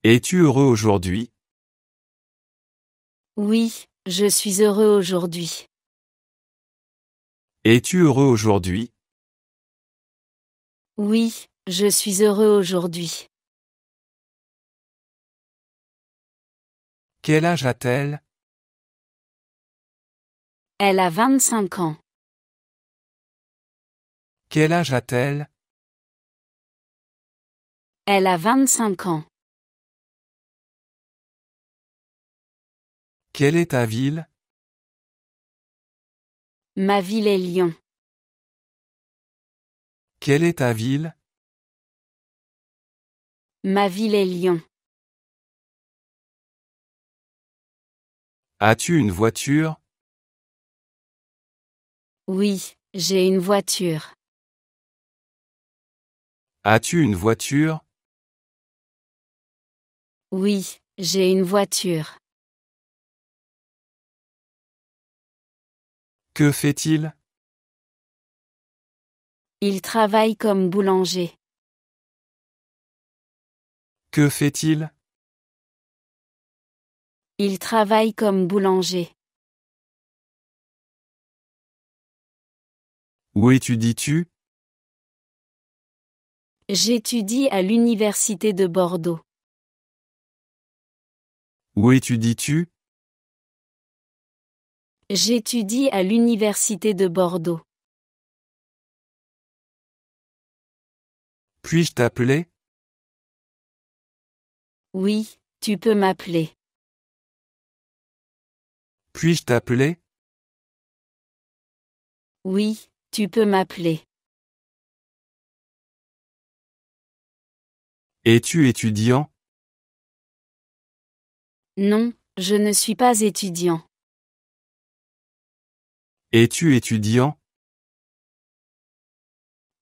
Es-tu heureux aujourd'hui? Oui, je suis heureux aujourd'hui. Es-tu heureux aujourd'hui? Oui, je suis heureux aujourd'hui. Quel âge a-t-elle? Elle a 25 ans. Quel âge a-t-elle? Elle a 25 ans. Quelle est ta ville? Ma ville est Lyon. Quelle est ta ville? Ma ville est Lyon. As-tu une voiture? Oui, j'ai une voiture. As-tu une voiture? Oui, j'ai une voiture. Que fait-il? Il travaille comme boulanger. Que fait-il? Il travaille comme boulanger. Où étudies-tu? J'étudie à l'université de Bordeaux. Où étudies-tu? J'étudie à l'université de Bordeaux. Puis-je t'appeler? Oui, tu peux m'appeler. Puis-je t'appeler? Oui, tu peux m'appeler. Es-tu étudiant? Non, je ne suis pas étudiant. Es-tu étudiant?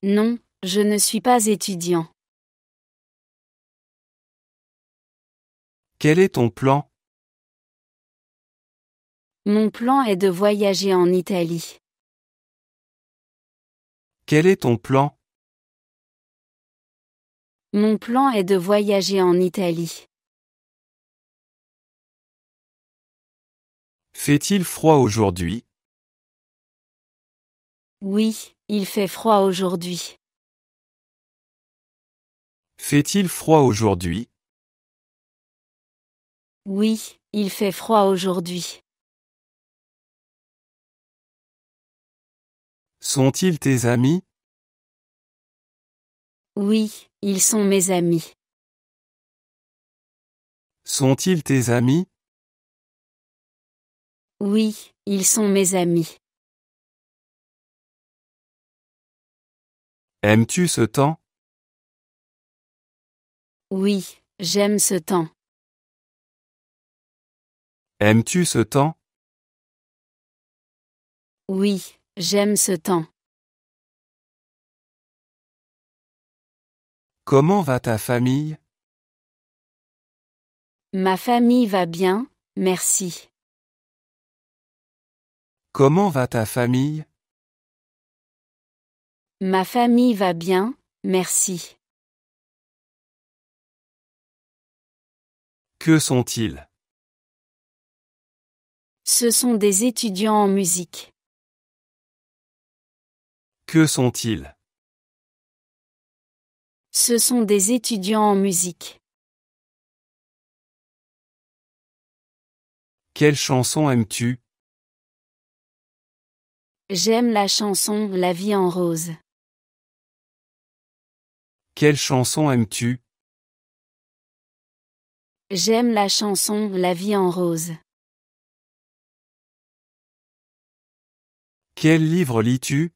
Non, je ne suis pas étudiant. Quel est ton plan? Mon plan est de voyager en Italie. Quel est ton plan? Mon plan est de voyager en Italie. Fait-il froid aujourd'hui? Oui, il fait froid aujourd'hui. Fait-il froid aujourd'hui? Oui, il fait froid aujourd'hui. Sont-ils tes amis? Oui, ils sont mes amis. Sont-ils tes amis? Oui, ils sont mes amis. Aimes-tu ce temps? Oui, j'aime ce temps. Aimes-tu ce temps? Oui, j'aime ce temps. Comment va ta famille? Ma famille va bien, merci. Comment va ta famille? Ma famille va bien, merci. Que sont-ils? Ce sont des étudiants en musique. Que sont-ils? Ce sont des étudiants en musique. Quelle chanson aimes-tu? J'aime la chanson La vie en rose. Quelle chanson aimes-tu? J'aime la chanson La vie en rose. Quel livre lis-tu?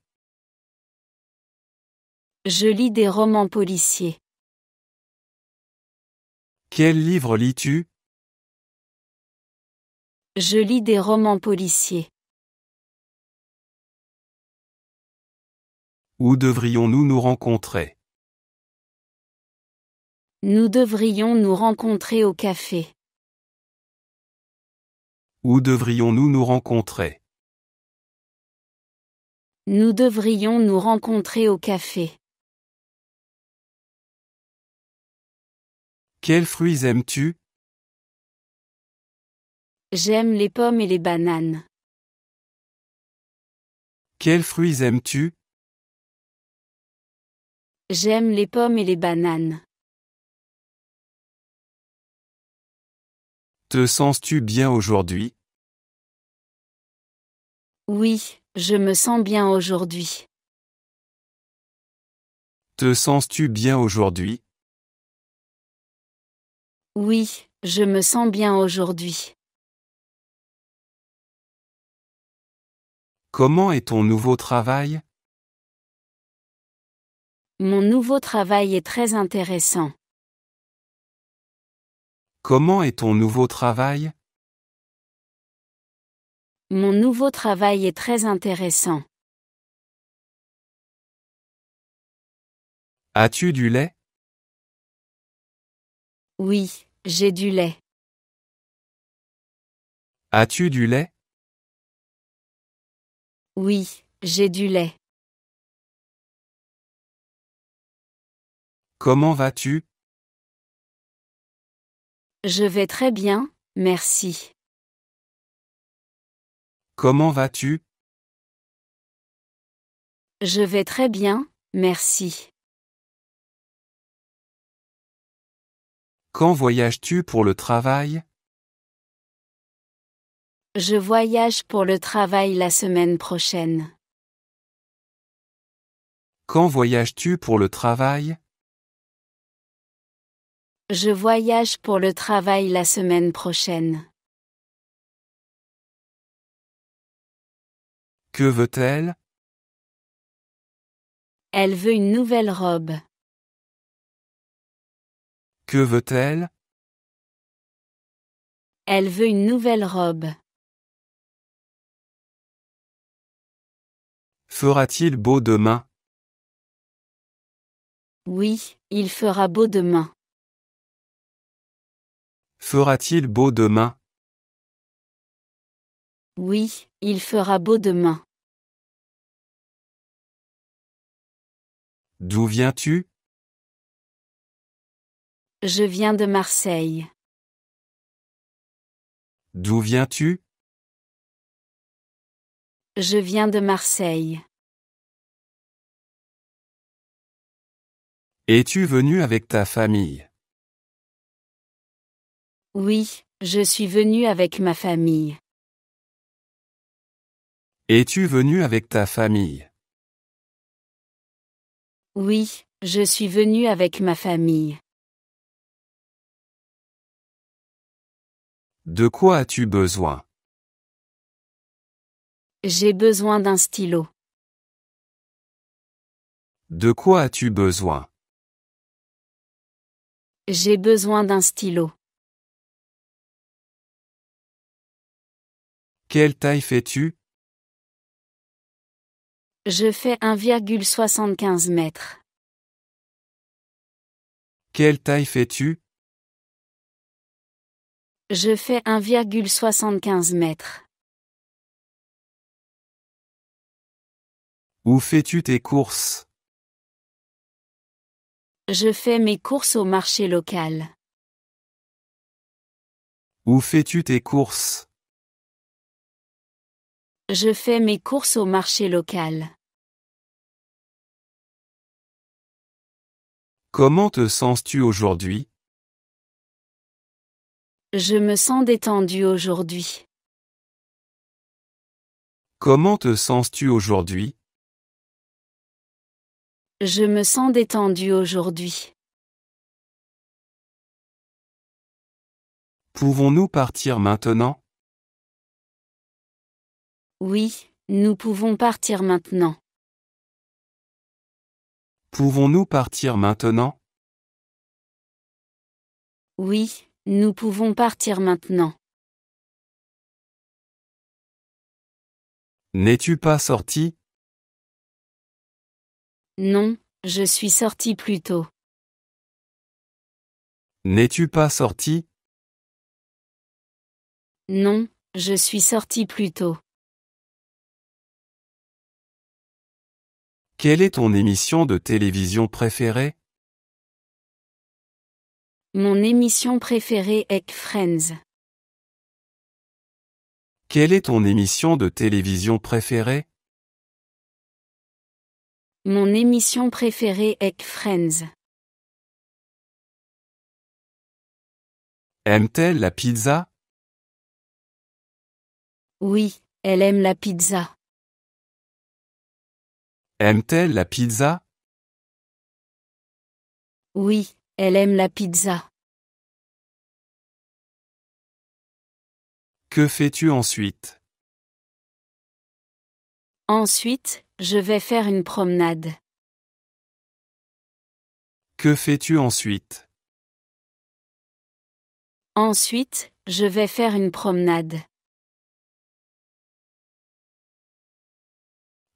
Je lis des romans policiers. Quel livre lis-tu? Je lis des romans policiers. Où devrions-nous nous rencontrer? Nous devrions nous rencontrer au café. Où devrions-nous nous rencontrer? Nous devrions nous rencontrer au café. Quels fruits aimes-tu? J'aime les pommes et les bananes. Quels fruits aimes-tu? J'aime les pommes et les bananes. Te sens-tu bien aujourd'hui? Oui, je me sens bien aujourd'hui. Te sens-tu bien aujourd'hui? Oui, je me sens bien aujourd'hui. Comment est ton nouveau travail? Mon nouveau travail est très intéressant. Comment est ton nouveau travail? Mon nouveau travail est très intéressant. As-tu du lait? Oui, j'ai du lait. As-tu du lait? Oui, j'ai du lait. Comment vas-tu? Je vais très bien, merci. Comment vas-tu? Je vais très bien, merci. Quand voyages-tu pour le travail? Je voyage pour le travail la semaine prochaine. Quand voyages-tu pour le travail? Je voyage pour le travail la semaine prochaine. Que veut-elle? Elle veut une nouvelle robe. Que veut-elle? Elle veut une nouvelle robe. Fera-t-il beau demain? Oui, il fera beau demain. Fera-t-il beau demain? Oui, il fera beau demain. D'où viens-tu? Je viens de Marseille. D'où viens-tu? Je viens de Marseille. Es-tu venu avec ta famille? Oui, je suis venu avec ma famille. Es-tu venu avec ta famille? Oui, je suis venu avec ma famille. De quoi as-tu besoin? J'ai besoin d'un stylo. De quoi as-tu besoin? J'ai besoin d'un stylo. Quelle taille fais-tu? Je fais 1,75 m. Quelle taille fais-tu? Je fais 1,75 m. Où fais-tu tes courses? Je fais mes courses au marché local. Où fais-tu tes courses? Je fais mes courses au marché local. Comment te sens-tu aujourd'hui? Je me sens détendu aujourd'hui. Comment te sens-tu aujourd'hui? Je me sens détendu aujourd'hui. Pouvons-nous partir maintenant? Oui, nous pouvons partir maintenant. Pouvons-nous partir maintenant? Oui, nous pouvons partir maintenant. N'es-tu pas sorti? Non, je suis sorti plus tôt. N'es-tu pas sorti? Non, je suis sorti plus tôt. Quelle est ton émission de télévision préférée? Mon émission préférée est Friends. Quelle est ton émission de télévision préférée? Mon émission préférée est Friends. Aime-t-elle la pizza? Oui, elle aime la pizza. Aime-t-elle la pizza? Oui, elle aime la pizza. Que fais-tu ensuite? Ensuite, je vais faire une promenade. Que fais-tu ensuite? Ensuite, je vais faire une promenade.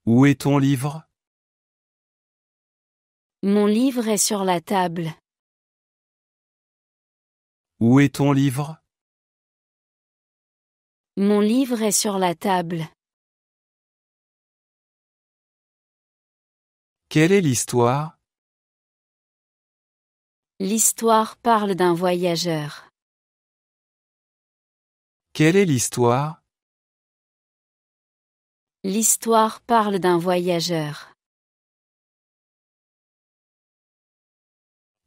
Où est ton livre? Mon livre est sur la table. Où est ton livre? Mon livre est sur la table. Quelle est l'histoire? L'histoire parle d'un voyageur. Quelle est l'histoire? L'histoire parle d'un voyageur.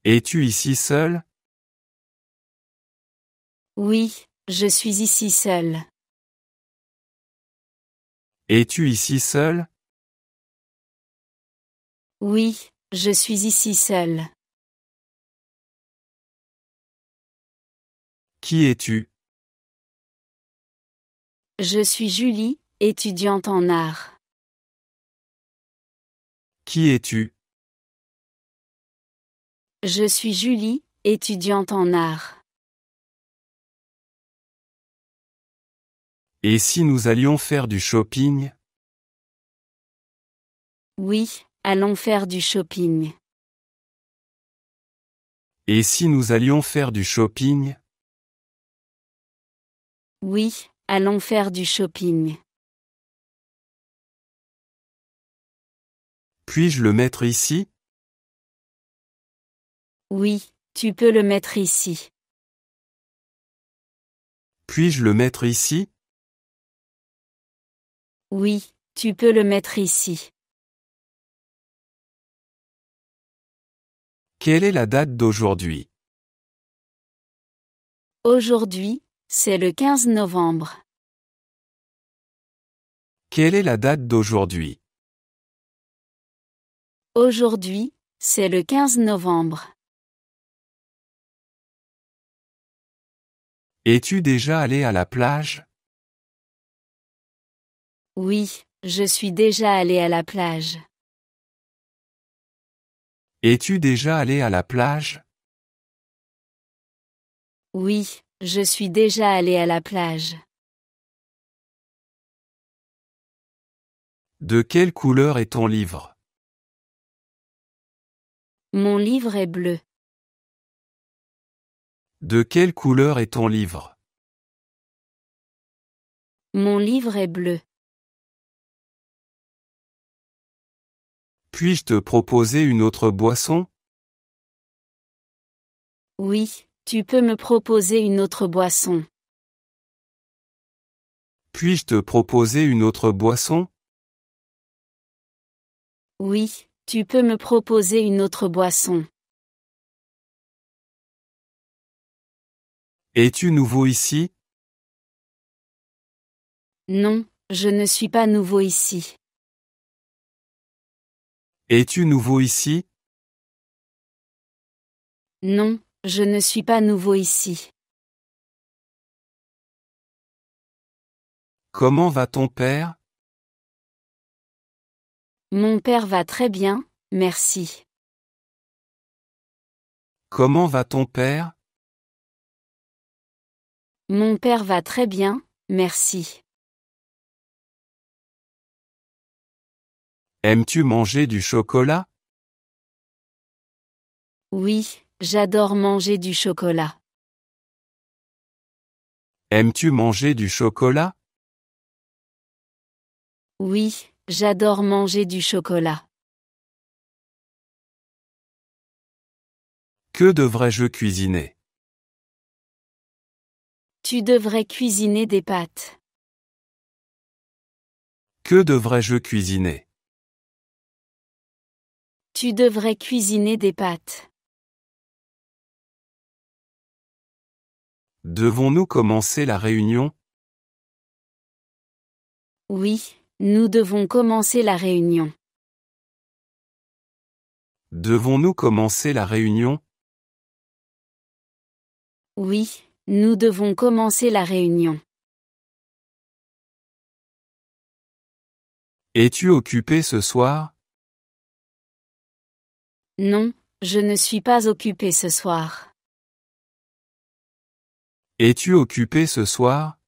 Es-tu ici seul? Oui, je suis ici seul. Es-tu ici seul? Oui, je suis ici seul. Qui es-tu? Je suis Julie, étudiante en art. Qui es-tu? Je suis Julie, étudiante en art. Et si nous allions faire du shopping? Oui, allons faire du shopping. Et si nous allions faire du shopping? Oui, allons faire du shopping. Puis-je le mettre ici? Oui, tu peux le mettre ici. Puis-je le mettre ici? Oui, tu peux le mettre ici. Quelle est la date d'aujourd'hui? Aujourd'hui, c'est le 15 novembre. Quelle est la date d'aujourd'hui? Aujourd'hui, c'est le 15 novembre. Es-tu déjà allé à la plage? Oui, je suis déjà allée à la plage. Es-tu déjà allé à la plage? Oui, je suis déjà allée à la plage. De quelle couleur est ton livre? Mon livre est bleu. De quelle couleur est ton livre? Mon livre est bleu. Puis-je te proposer une autre boisson? Oui, tu peux me proposer une autre boisson. Puis-je te proposer une autre boisson? Oui, tu peux me proposer une autre boisson. Es-tu nouveau ici? Non, je ne suis pas nouveau ici. Es-tu nouveau ici? Non, je ne suis pas nouveau ici. Comment va ton père? Mon père va très bien, merci. Comment va ton père? Mon père va très bien, merci. Aimes-tu manger du chocolat? Oui, j'adore manger du chocolat. Aimes-tu manger du chocolat? Oui, j'adore manger du chocolat. Que devrais-je cuisiner? Tu devrais cuisiner des pâtes. Que devrais-je cuisiner? Tu devrais cuisiner des pâtes. Devons-nous commencer la réunion? Oui, nous devons commencer la réunion. Devons-nous commencer la réunion? Oui, nous devons commencer la réunion. Es-tu occupé ce soir? Non, je ne suis pas occupé ce soir. Es-tu occupé ce soir?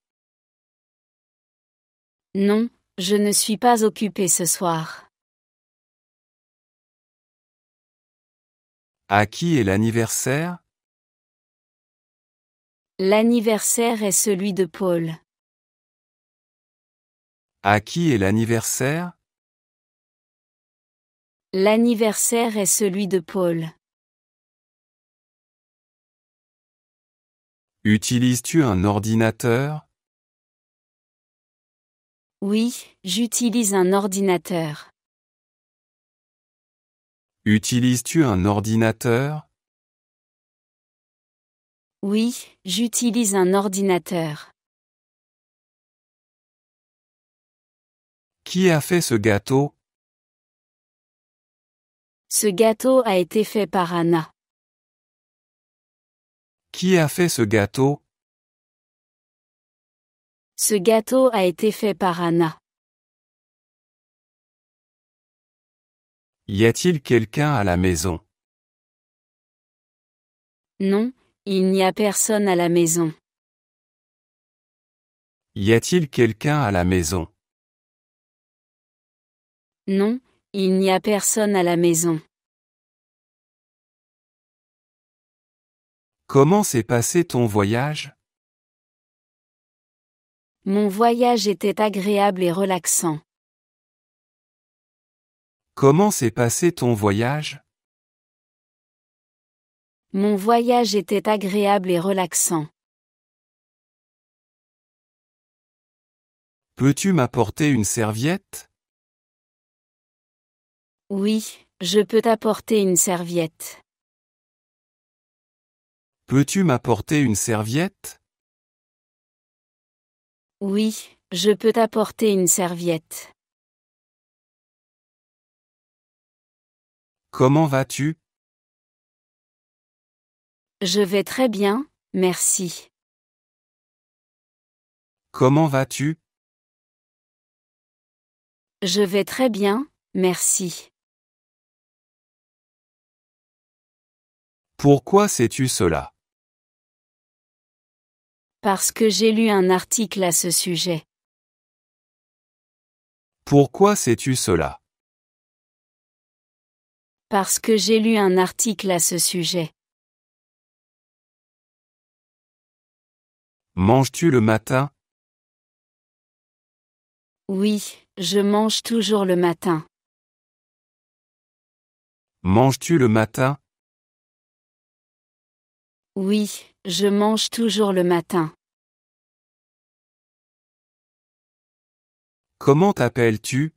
Non, je ne suis pas occupé ce soir. À qui est l'anniversaire? L'anniversaire est celui de Paul. À qui est l'anniversaire? L'anniversaire est celui de Paul. Utilises-tu un ordinateur? Oui, j'utilise un ordinateur. Utilises-tu un ordinateur? Oui, j'utilise un ordinateur. Qui a fait ce gâteau? Ce gâteau a été fait par Anna. Qui a fait ce gâteau? Ce gâteau a été fait par Anna. Y a-t-il quelqu'un à la maison? Non, il n'y a personne à la maison. Y a-t-il quelqu'un à la maison? Non, il n'y a personne à la maison. Comment s'est passé ton voyage? Mon voyage était agréable et relaxant. Comment s'est passé ton voyage? Mon voyage était agréable et relaxant. Peux-tu m'apporter une serviette? Oui, je peux t'apporter une serviette. Peux-tu m'apporter une serviette? Oui, je peux t'apporter une serviette. Comment vas-tu? Je vais très bien, merci. Comment vas-tu? Je vais très bien, merci. Pourquoi sais-tu cela? Parce que j'ai lu un article à ce sujet. Pourquoi sais-tu cela? Parce que j'ai lu un article à ce sujet. Manges-tu le matin? Oui, je mange toujours le matin. Manges-tu le matin? Oui, je mange toujours le matin. Comment t'appelles-tu?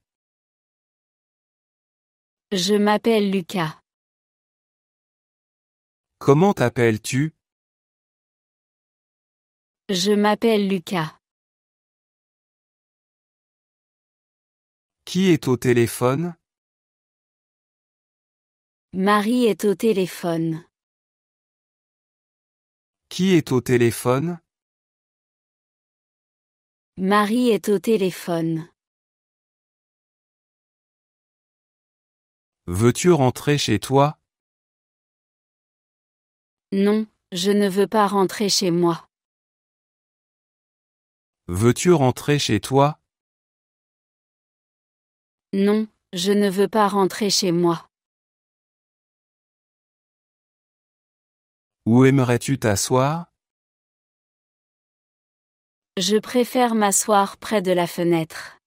Je m'appelle Lucas. Comment t'appelles-tu? Je m'appelle Lucas. Qui est au téléphone? Marie est au téléphone. Qui est au téléphone? Marie est au téléphone. Veux-tu rentrer chez toi? Non, je ne veux pas rentrer chez moi. Veux-tu rentrer chez toi? Non, je ne veux pas rentrer chez moi. Où aimerais-tu t'asseoir? Je préfère m'asseoir près de la fenêtre.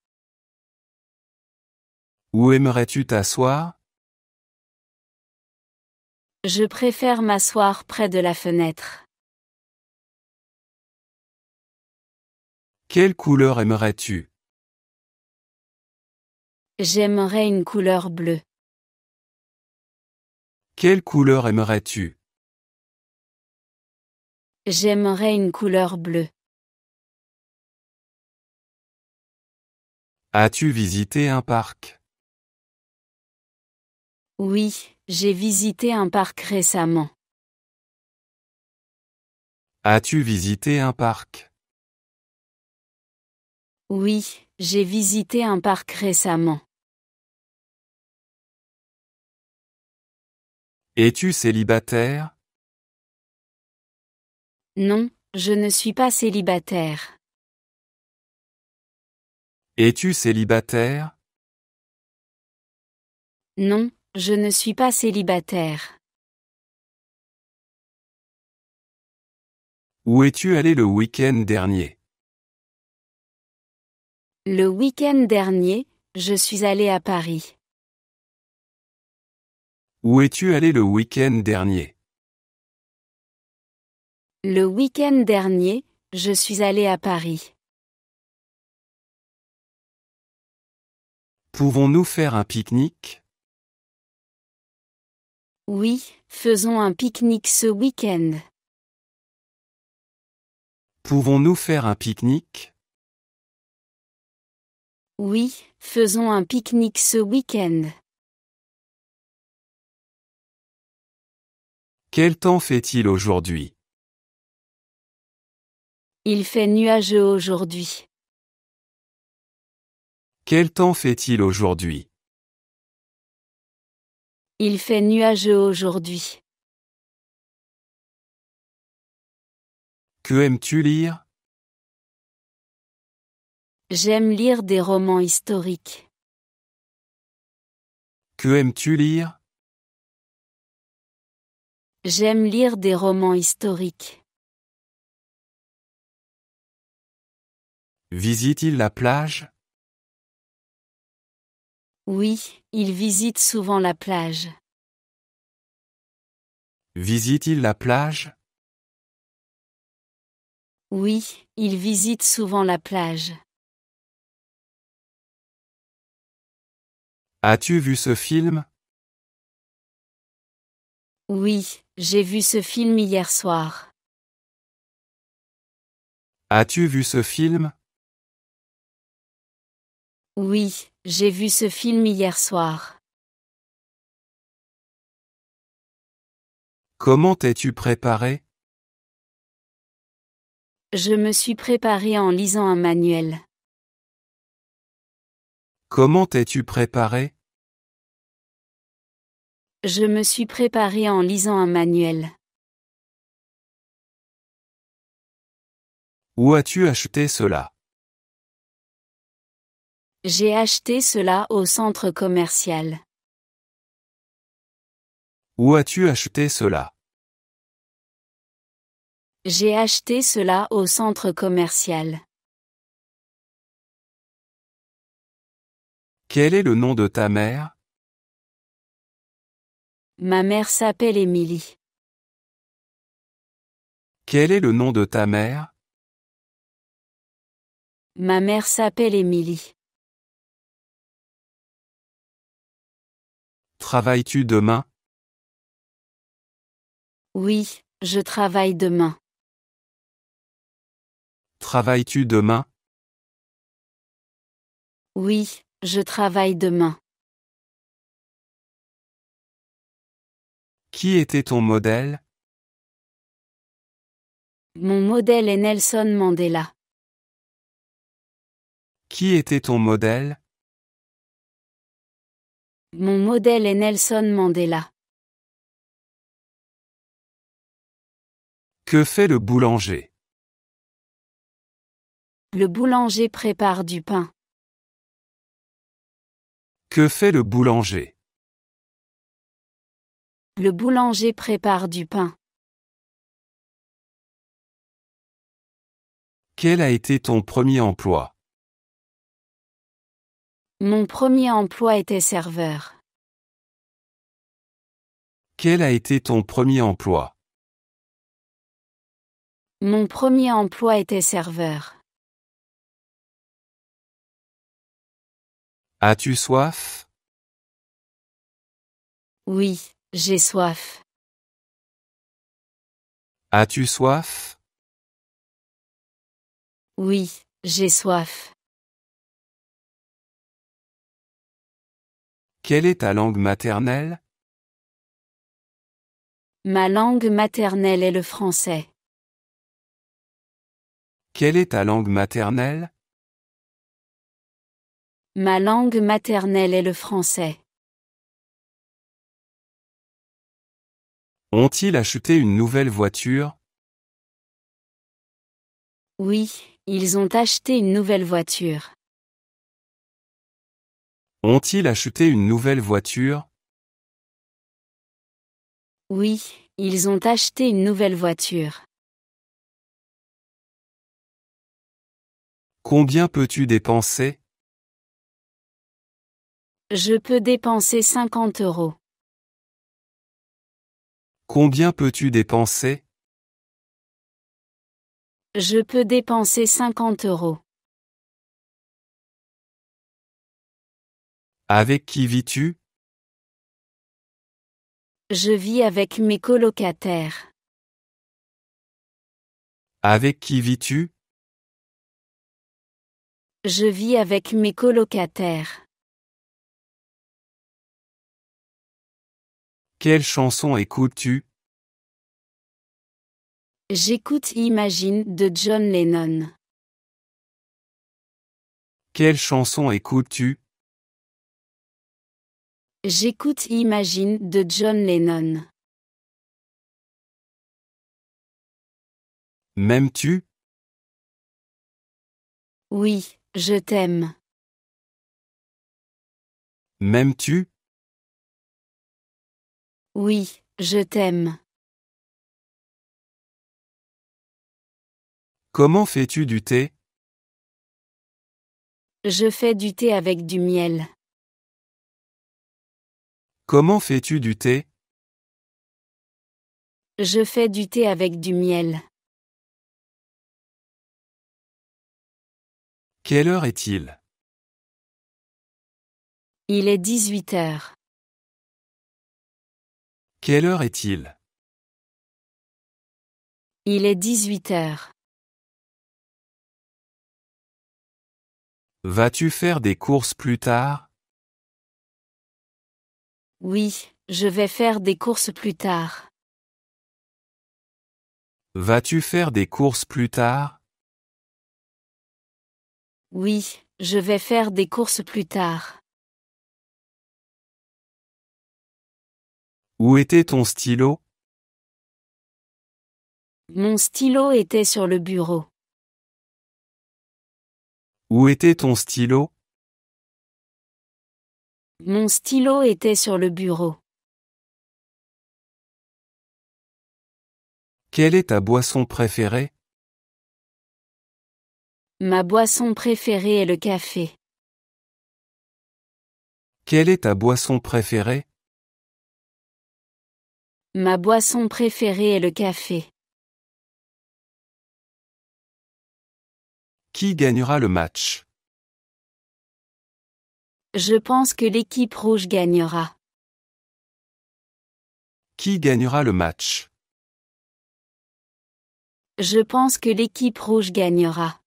Où aimerais-tu t'asseoir? Je préfère m'asseoir près de la fenêtre. Quelle couleur aimerais-tu? J'aimerais une couleur bleue. Quelle couleur aimerais-tu? J'aimerais une couleur bleue. As-tu visité un parc? Oui, j'ai visité un parc récemment. As-tu visité un parc? Oui, j'ai visité un parc récemment. Es-tu célibataire? Non, je ne suis pas célibataire. Es-tu célibataire? Non, je ne suis pas célibataire. Où es-tu allé le week-end dernier? Le week-end dernier, je suis allé à Paris. Où es-tu allé le week-end dernier? Le week-end dernier, je suis allé à Paris. Pouvons-nous faire un pique-nique? Oui, faisons un pique-nique ce week-end. Pouvons-nous faire un pique-nique? Oui, faisons un pique-nique ce week-end. Quel temps fait-il aujourd'hui? Il fait nuageux aujourd'hui. Quel temps fait-il aujourd'hui? Il fait nuageux aujourd'hui. Que aimes-tu lire? J'aime lire des romans historiques. Que aimes-tu lire? J'aime lire des romans historiques. Visite-t-il la plage? Oui, il visite souvent la plage. Visite-t-il la plage? Oui, il visite souvent la plage. As-tu vu ce film? Oui, j'ai vu ce film hier soir. As-tu vu ce film? Oui, j'ai vu ce film hier soir. Comment t'es-tu préparé? Je me suis préparé en lisant un manuel. Comment t'es-tu préparé? Je me suis préparé en lisant un manuel. Où as-tu acheté cela? J'ai acheté cela au centre commercial. Où as-tu acheté cela? J'ai acheté cela au centre commercial. Quel est le nom de ta mère? Ma mère s'appelle Émilie. Quel est le nom de ta mère? Ma mère s'appelle Émilie. Travailles-tu demain? Oui, je travaille demain. Travailles-tu demain? Oui, je travaille demain. Qui était ton modèle? Mon modèle est Nelson Mandela. Qui était ton modèle? Mon modèle est Nelson Mandela. Que fait le boulanger? Le boulanger prépare du pain. Que fait le boulanger? Le boulanger prépare du pain. Quel a été ton premier emploi? Mon premier emploi était serveur. Quel a été ton premier emploi? Mon premier emploi était serveur. As-tu soif? Oui, j'ai soif. As-tu soif? Oui, j'ai soif. Quelle est ta langue maternelle? Ma langue maternelle est le français. Quelle est ta langue maternelle? Ma langue maternelle est le français. Ont-ils acheté une nouvelle voiture? Oui, ils ont acheté une nouvelle voiture. Ont-ils acheté une nouvelle voiture? Oui, ils ont acheté une nouvelle voiture. Combien peux-tu dépenser? Je peux dépenser 50 euros. Combien peux-tu dépenser? Je peux dépenser 50 euros. Avec qui vis-tu? Je vis avec mes colocataires. Avec qui vis-tu? Je vis avec mes colocataires. Quelle chanson écoutes-tu? J'écoute Imagine de John Lennon. Quelle chanson écoutes-tu? J'écoute Imagine de John Lennon. M'aimes-tu? Oui, je t'aime. M'aimes-tu? Oui, je t'aime. Comment fais-tu du thé? Je fais du thé avec du miel. Comment fais-tu du thé? Je fais du thé avec du miel. Quelle heure est-il? Il est 18 heures. Quelle heure est-il? Il est 18 heures. Vas-tu faire des courses plus tard? Oui, je vais faire des courses plus tard. Vas-tu faire des courses plus tard? Oui, je vais faire des courses plus tard. Où était ton stylo? Mon stylo était sur le bureau. Où était ton stylo? Mon stylo était sur le bureau. Quelle est ta boisson préférée? Ma boisson préférée est le café. Quelle est ta boisson préférée? Ma boisson préférée est le café. Qui gagnera le match? Je pense que l'équipe rouge gagnera. Qui gagnera le match? Je pense que l'équipe rouge gagnera.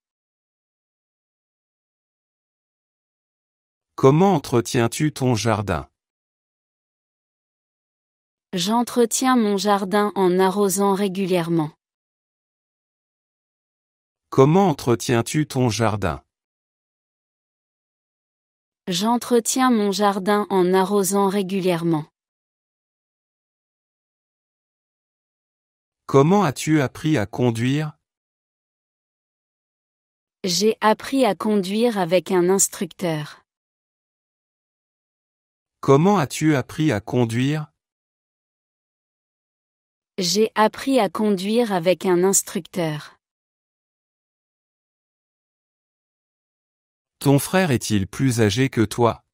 Comment entretiens-tu ton jardin? J'entretiens mon jardin en arrosant régulièrement. Comment entretiens-tu ton jardin? J'entretiens mon jardin en arrosant régulièrement. Comment as-tu appris à conduire? J'ai appris à conduire avec un instructeur. Comment as-tu appris à conduire? J'ai appris à conduire avec un instructeur. Ton frère est-il plus âgé que toi?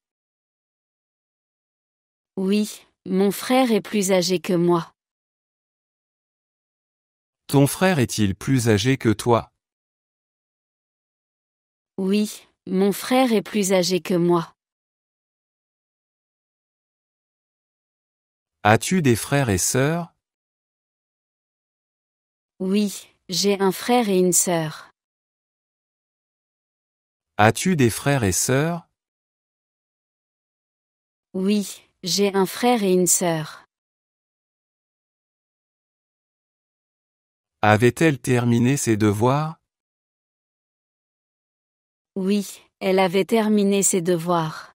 Oui, mon frère est plus âgé que moi. Ton frère est-il plus âgé que toi? Oui, mon frère est plus âgé que moi. As-tu des frères et sœurs? Oui, j'ai un frère et une sœur. As-tu des frères et sœurs? Oui, j'ai un frère et une sœur. Avait-elle terminé ses devoirs? Oui, elle avait terminé ses devoirs.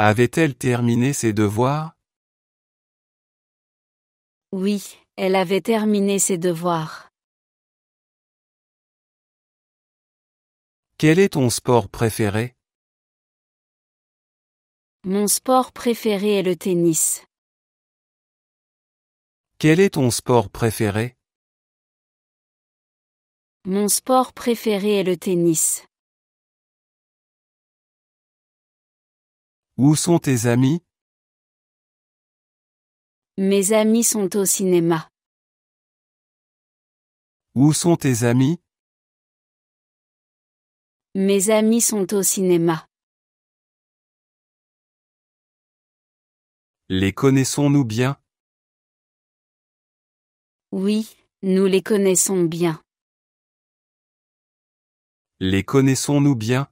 Avait-elle terminé ses devoirs? Oui, elle avait terminé ses devoirs. Quel est ton sport préféré? Mon sport préféré est le tennis. Quel est ton sport préféré? Mon sport préféré est le tennis. Où sont tes amis? Mes amis sont au cinéma. Où sont tes amis? Mes amis sont au cinéma. Les connaissons-nous bien? Oui, nous les connaissons bien. Les connaissons-nous bien?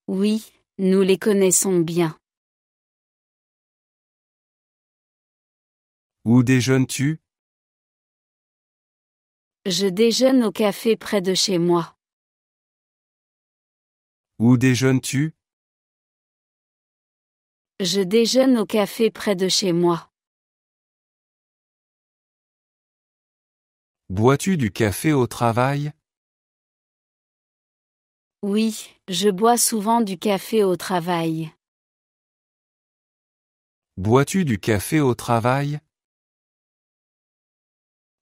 Oui, nous les connaissons bien. Où déjeunes-tu? Je déjeune au café près de chez moi. Où déjeunes-tu? Je déjeune au café près de chez moi. Bois-tu du café au travail? Oui, je bois souvent du café au travail. Bois-tu du café au travail?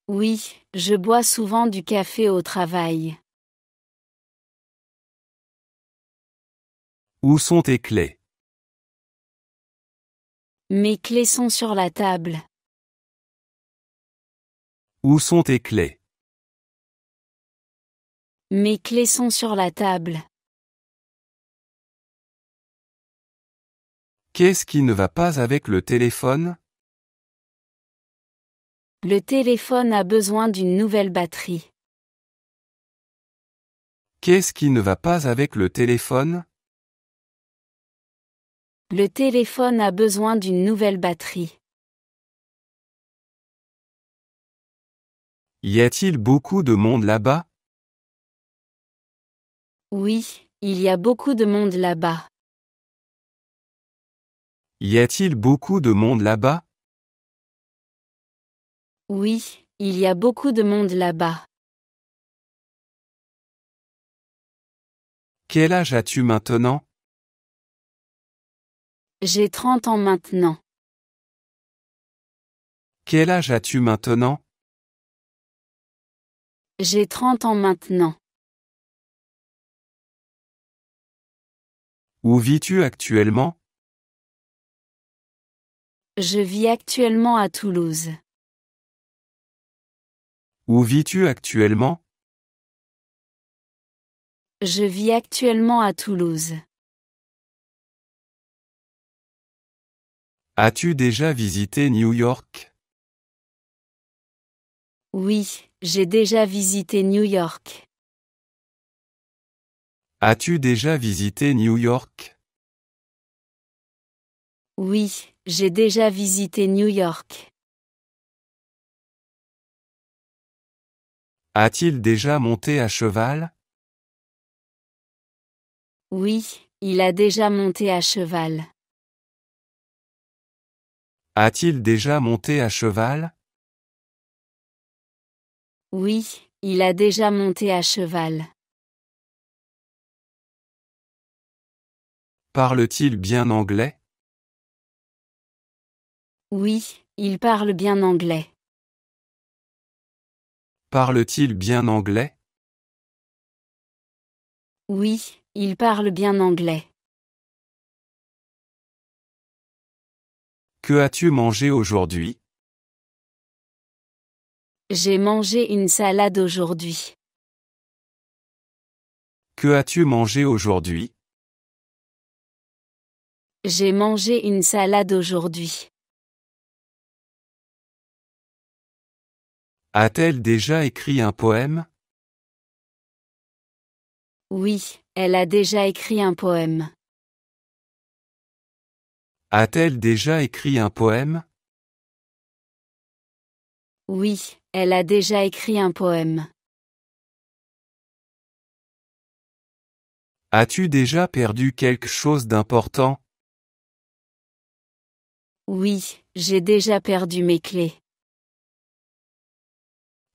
Oui, je bois souvent du café au travail. Où sont tes clés? Mes clés sont sur la table. Où sont tes clés? Mes clés sont sur la table. Qu'est-ce qui ne va pas avec le téléphone? Le téléphone a besoin d'une nouvelle batterie. Qu'est-ce qui ne va pas avec le téléphone? Le téléphone a besoin d'une nouvelle batterie. Y a-t-il beaucoup de monde là-bas? Oui, il y a beaucoup de monde là-bas. Y a-t-il beaucoup de monde là-bas? Oui, il y a beaucoup de monde là-bas. Quel âge as-tu maintenant? J'ai 30 ans maintenant. Quel âge as-tu maintenant? J'ai 30 ans maintenant. Où vis-tu actuellement? Je vis actuellement à Toulouse. Où vis-tu actuellement? Je vis actuellement à Toulouse. As-tu déjà visité New York? Oui, j'ai déjà visité New York. As-tu déjà visité New York? Oui, j'ai déjà visité New York. A-t-il déjà monté à cheval? Oui, il a déjà monté à cheval. A-t-il déjà monté à cheval? Oui, il a déjà monté à cheval. Parle-t-il bien anglais? Oui, il parle bien anglais. Parle-t-il bien anglais? Oui, il parle bien anglais. Que as-tu mangé aujourd'hui? J'ai mangé une salade aujourd'hui. Que as-tu mangé aujourd'hui? J'ai mangé une salade aujourd'hui. A-t-elle déjà écrit un poème? Oui, elle a déjà écrit un poème. A-t-elle déjà écrit un poème? Oui, elle a déjà écrit un poème. As-tu déjà perdu quelque chose d'important? Oui, j'ai déjà perdu mes clés.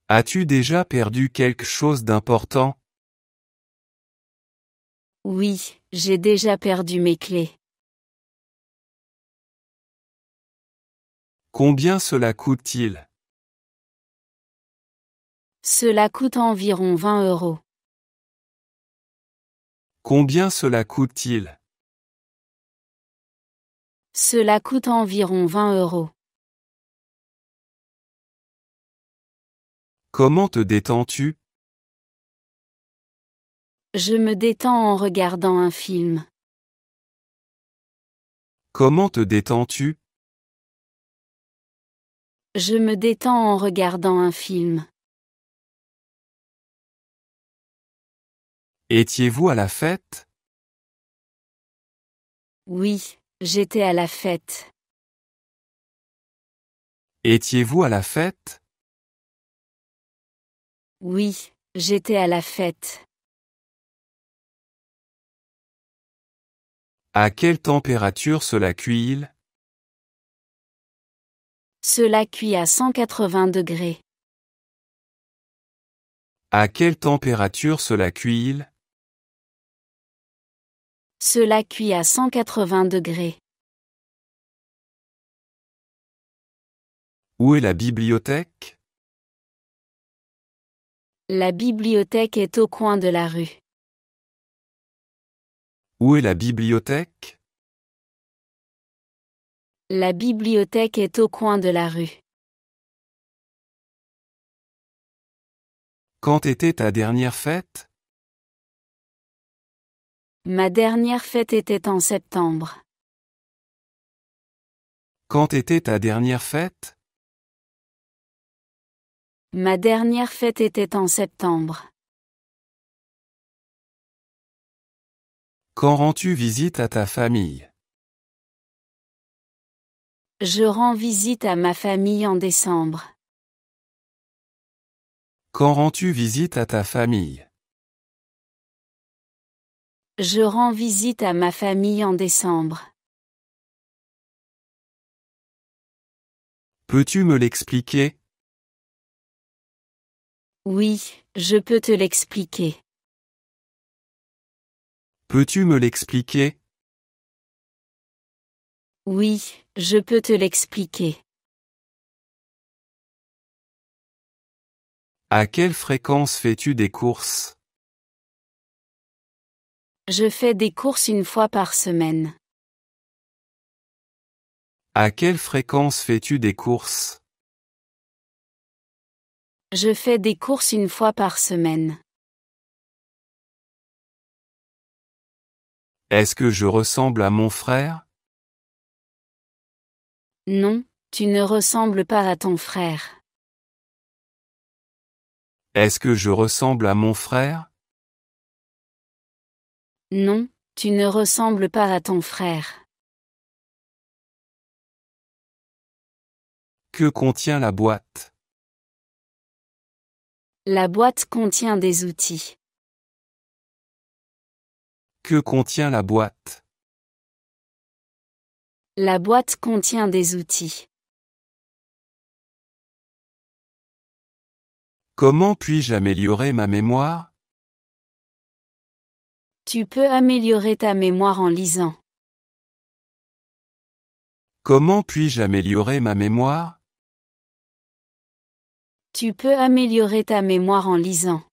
As-tu déjà perdu quelque chose d'important? Oui, j'ai déjà perdu mes clés. Combien cela coûte-t-il? Cela coûte environ 20 euros. Combien cela coûte-t-il? Cela coûte environ 20 euros. Comment te détends-tu? Je me détends en regardant un film. Comment te détends-tu? Je me détends en regardant un film. Étiez-vous à la fête? Oui, j'étais à la fête. Étiez-vous à la fête? Oui, j'étais à la fête. À quelle température cela cuit-il? Cela cuit à 180 degrés. À quelle température cela cuit-il? Cela cuit à 180 degrés. Où est la bibliothèque? La bibliothèque est au coin de la rue. Où est la bibliothèque? La bibliothèque est au coin de la rue. Quand était ta dernière fête? Ma dernière fête était en septembre. Quand était ta dernière fête? Ma dernière fête était en septembre. Quand rends-tu visite à ta famille? Je rends visite à ma famille en décembre. Quand rends-tu visite à ta famille? Je rends visite à ma famille en décembre. Peux-tu me l'expliquer? Oui, je peux te l'expliquer. Peux-tu me l'expliquer? Oui, je peux te l'expliquer. À quelle fréquence fais-tu des courses? Je fais des courses une fois par semaine. À quelle fréquence fais-tu des courses? Je fais des courses une fois par semaine. Est-ce que je ressemble à mon frère? Non, tu ne ressembles pas à ton frère. Est-ce que je ressemble à mon frère? Non, tu ne ressembles pas à ton frère. Que contient la boîte? La boîte contient des outils. Que contient la boîte? La boîte contient des outils. Comment puis-je améliorer ma mémoire? Tu peux améliorer ta mémoire en lisant. Comment puis-je améliorer ma mémoire? Tu peux améliorer ta mémoire en lisant.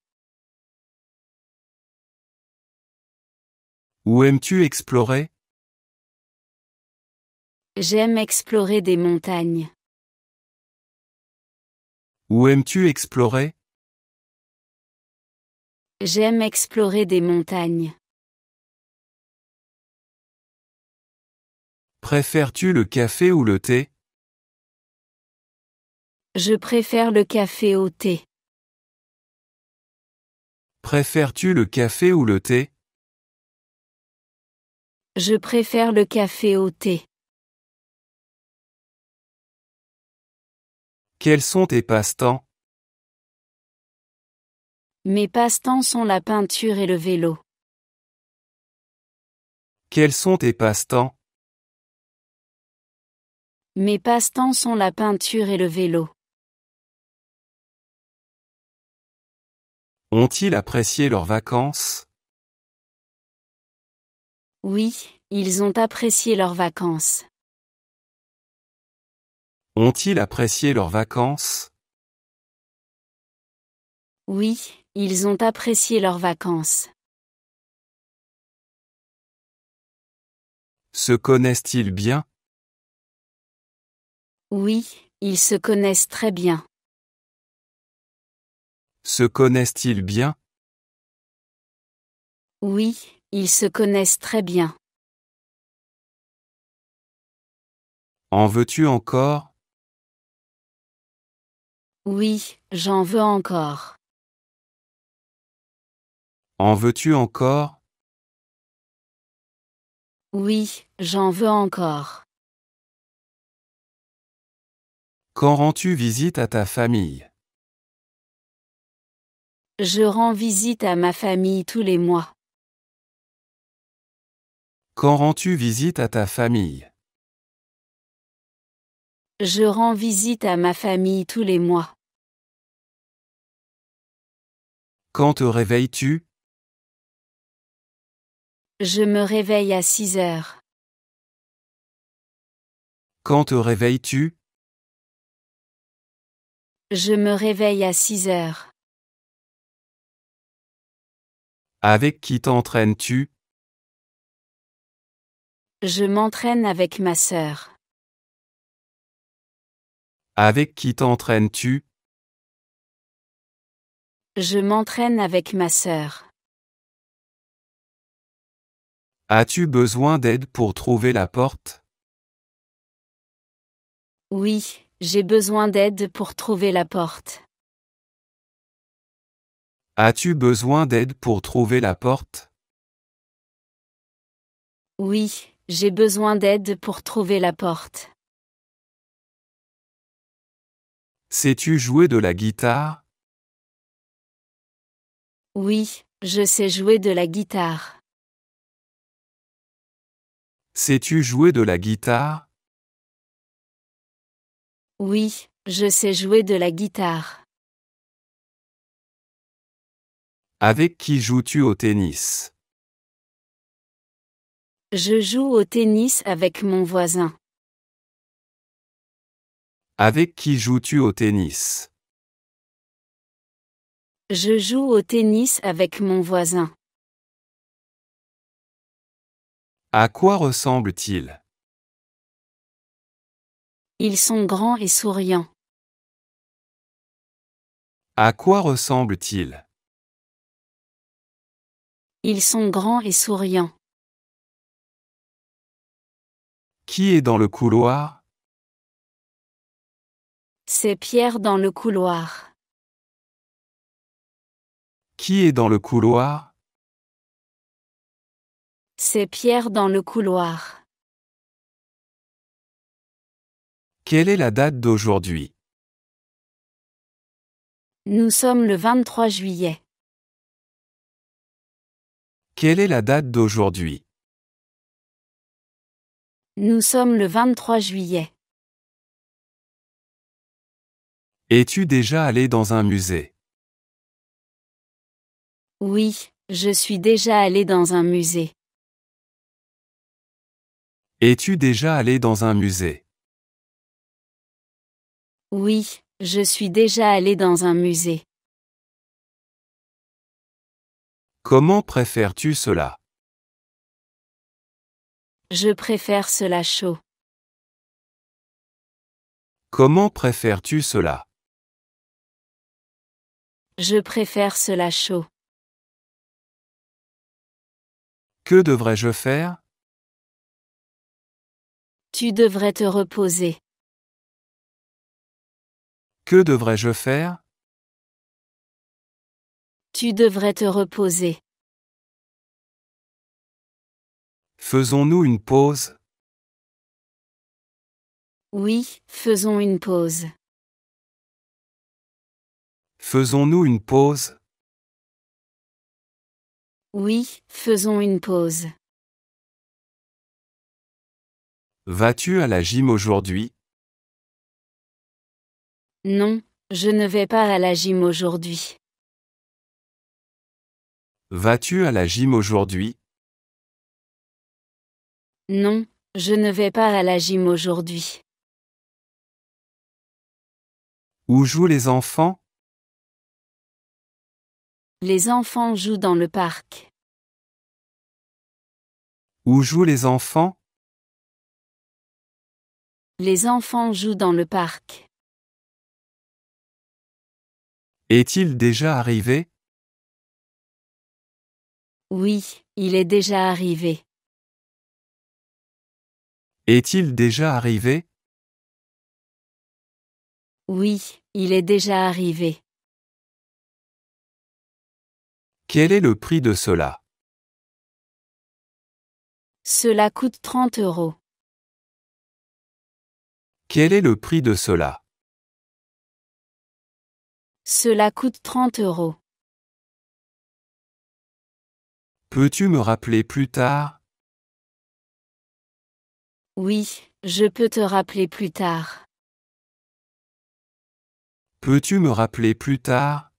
Où aimes-tu explorer? J'aime explorer des montagnes. Où aimes-tu explorer? J'aime explorer des montagnes. Préfères-tu le café ou le thé? Je préfère le café au thé. Préfères-tu le café ou le thé? Je préfère le café au thé. Quels sont tes passe-temps? Mes passe-temps sont la peinture et le vélo. Quels sont tes passe-temps? Mes passe-temps sont la peinture et le vélo. Ont-ils apprécié leurs vacances? Oui, ils ont apprécié leurs vacances. Ont-ils apprécié leurs vacances? Oui, ils ont apprécié leurs vacances. Se connaissent-ils bien? Oui, ils se connaissent très bien. Se connaissent-ils bien? Oui, ils se connaissent très bien. En veux-tu encore? Oui, j'en veux encore. En veux-tu encore? Oui, j'en veux encore. Quand rends-tu visite à ta famille? Je rends visite à ma famille tous les mois. Quand rends-tu visite à ta famille? Je rends visite à ma famille tous les mois. Quand te réveilles-tu? Je me réveille à 6 heures. Quand te réveilles-tu? Je me réveille à 6 heures. Avec qui t'entraînes-tu? Je m'entraîne avec ma sœur. Avec qui t'entraînes-tu? Je m'entraîne avec ma sœur. As-tu besoin d'aide pour trouver la porte? Oui, j'ai besoin d'aide pour trouver la porte. As-tu besoin d'aide pour trouver la porte? Oui, j'ai besoin d'aide pour trouver la porte. Sais-tu jouer de la guitare? Oui, je sais jouer de la guitare. Sais-tu jouer de la guitare? Oui, je sais jouer de la guitare. Avec qui joues-tu au tennis? Je joue au tennis avec mon voisin. Avec qui joues-tu au tennis? Je joue au tennis avec mon voisin. À quoi ressemble-t-il? Ils sont grands et souriants. À quoi ressemble-t-il? Ils sont grands et souriants. Qui est dans le couloir? C'est Pierre dans le couloir. Qui est dans le couloir? C'est Pierre dans le couloir. Quelle est la date d'aujourd'hui? Nous sommes le 23 juillet. Quelle est la date d'aujourd'hui? Nous sommes le 23 juillet. Es-tu déjà allé dans un musée? Oui, je suis déjà allé dans un musée. Es-tu déjà allé dans un musée? Oui, je suis déjà allé dans un musée. Comment préfères-tu cela? Je préfère cela chaud. Comment préfères-tu cela? Je préfère cela chaud. Que devrais-je faire? Tu devrais te reposer. Que devrais-je faire? Tu devrais te reposer. Faisons-nous une pause? Oui, faisons une pause. Faisons-nous une pause? Oui, faisons une pause. Vas-tu à la gym aujourd'hui? Non, je ne vais pas à la gym aujourd'hui. Vas-tu à la gym aujourd'hui? Non, je ne vais pas à la gym aujourd'hui. Où jouent les enfants? Les enfants jouent dans le parc. Où jouent les enfants? Les enfants jouent dans le parc. Est-il déjà arrivé? Oui, il est déjà arrivé. Est-il déjà arrivé? Oui, il est déjà arrivé. Quel est le prix de cela? Cela coûte 30 €. Quel est le prix de cela? Cela coûte 30 €. Peux-tu me rappeler plus tard? Oui, je peux te rappeler plus tard. Peux-tu me rappeler plus tard?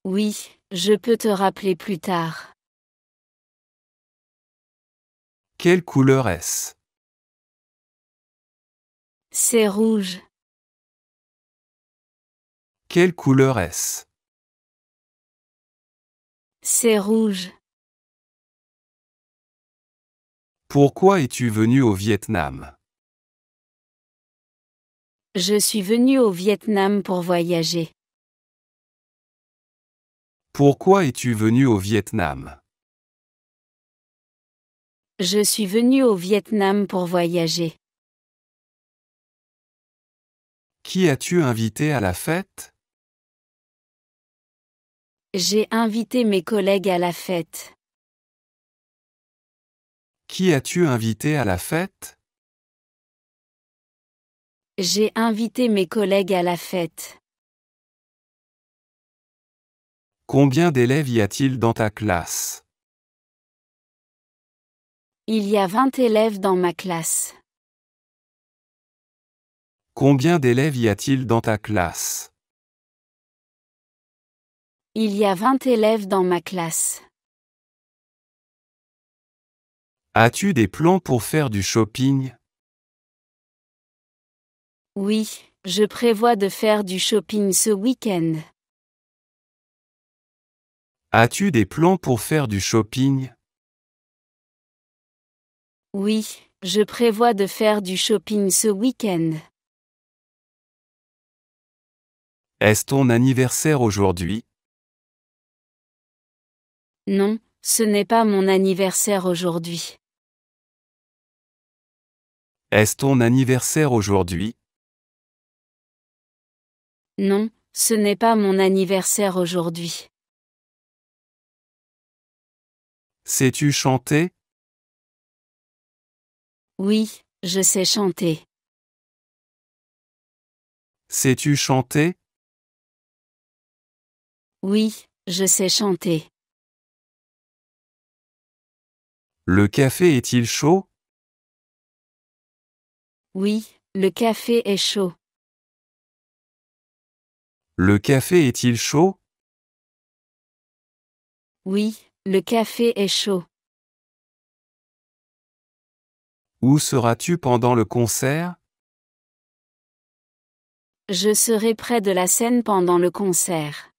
Oui, je peux te rappeler plus tard. Quelle couleur est-ce? C'est rouge. Quelle couleur est-ce? C'est rouge. Pourquoi es-tu venu au Vietnam? Je suis venu au Vietnam pour voyager. Pourquoi es-tu venu au Vietnam? Je suis venu au Vietnam pour voyager. Qui as-tu invité à la fête? J'ai invité mes collègues à la fête. Qui as-tu invité à la fête? J'ai invité mes collègues à la fête. Combien d'élèves y a-t-il dans ta classe? Il y a 20 élèves dans ma classe. Combien d'élèves y a-t-il dans ta classe? Il y a 20 élèves dans ma classe. As-tu des plans pour faire du shopping? Oui, je prévois de faire du shopping ce week-end. As-tu des plans pour faire du shopping? Oui, je prévois de faire du shopping ce week-end. Est-ce ton anniversaire aujourd'hui? Non, ce n'est pas mon anniversaire aujourd'hui. Est-ce ton anniversaire aujourd'hui? Non, ce n'est pas mon anniversaire aujourd'hui. Sais-tu chanter? Oui, je sais chanter. Sais-tu chanter? Oui, je sais chanter. Le café est-il chaud? Oui, le café est chaud. Le café est-il chaud? Oui, le café est chaud. Où seras-tu pendant le concert? Je serai près de la scène pendant le concert.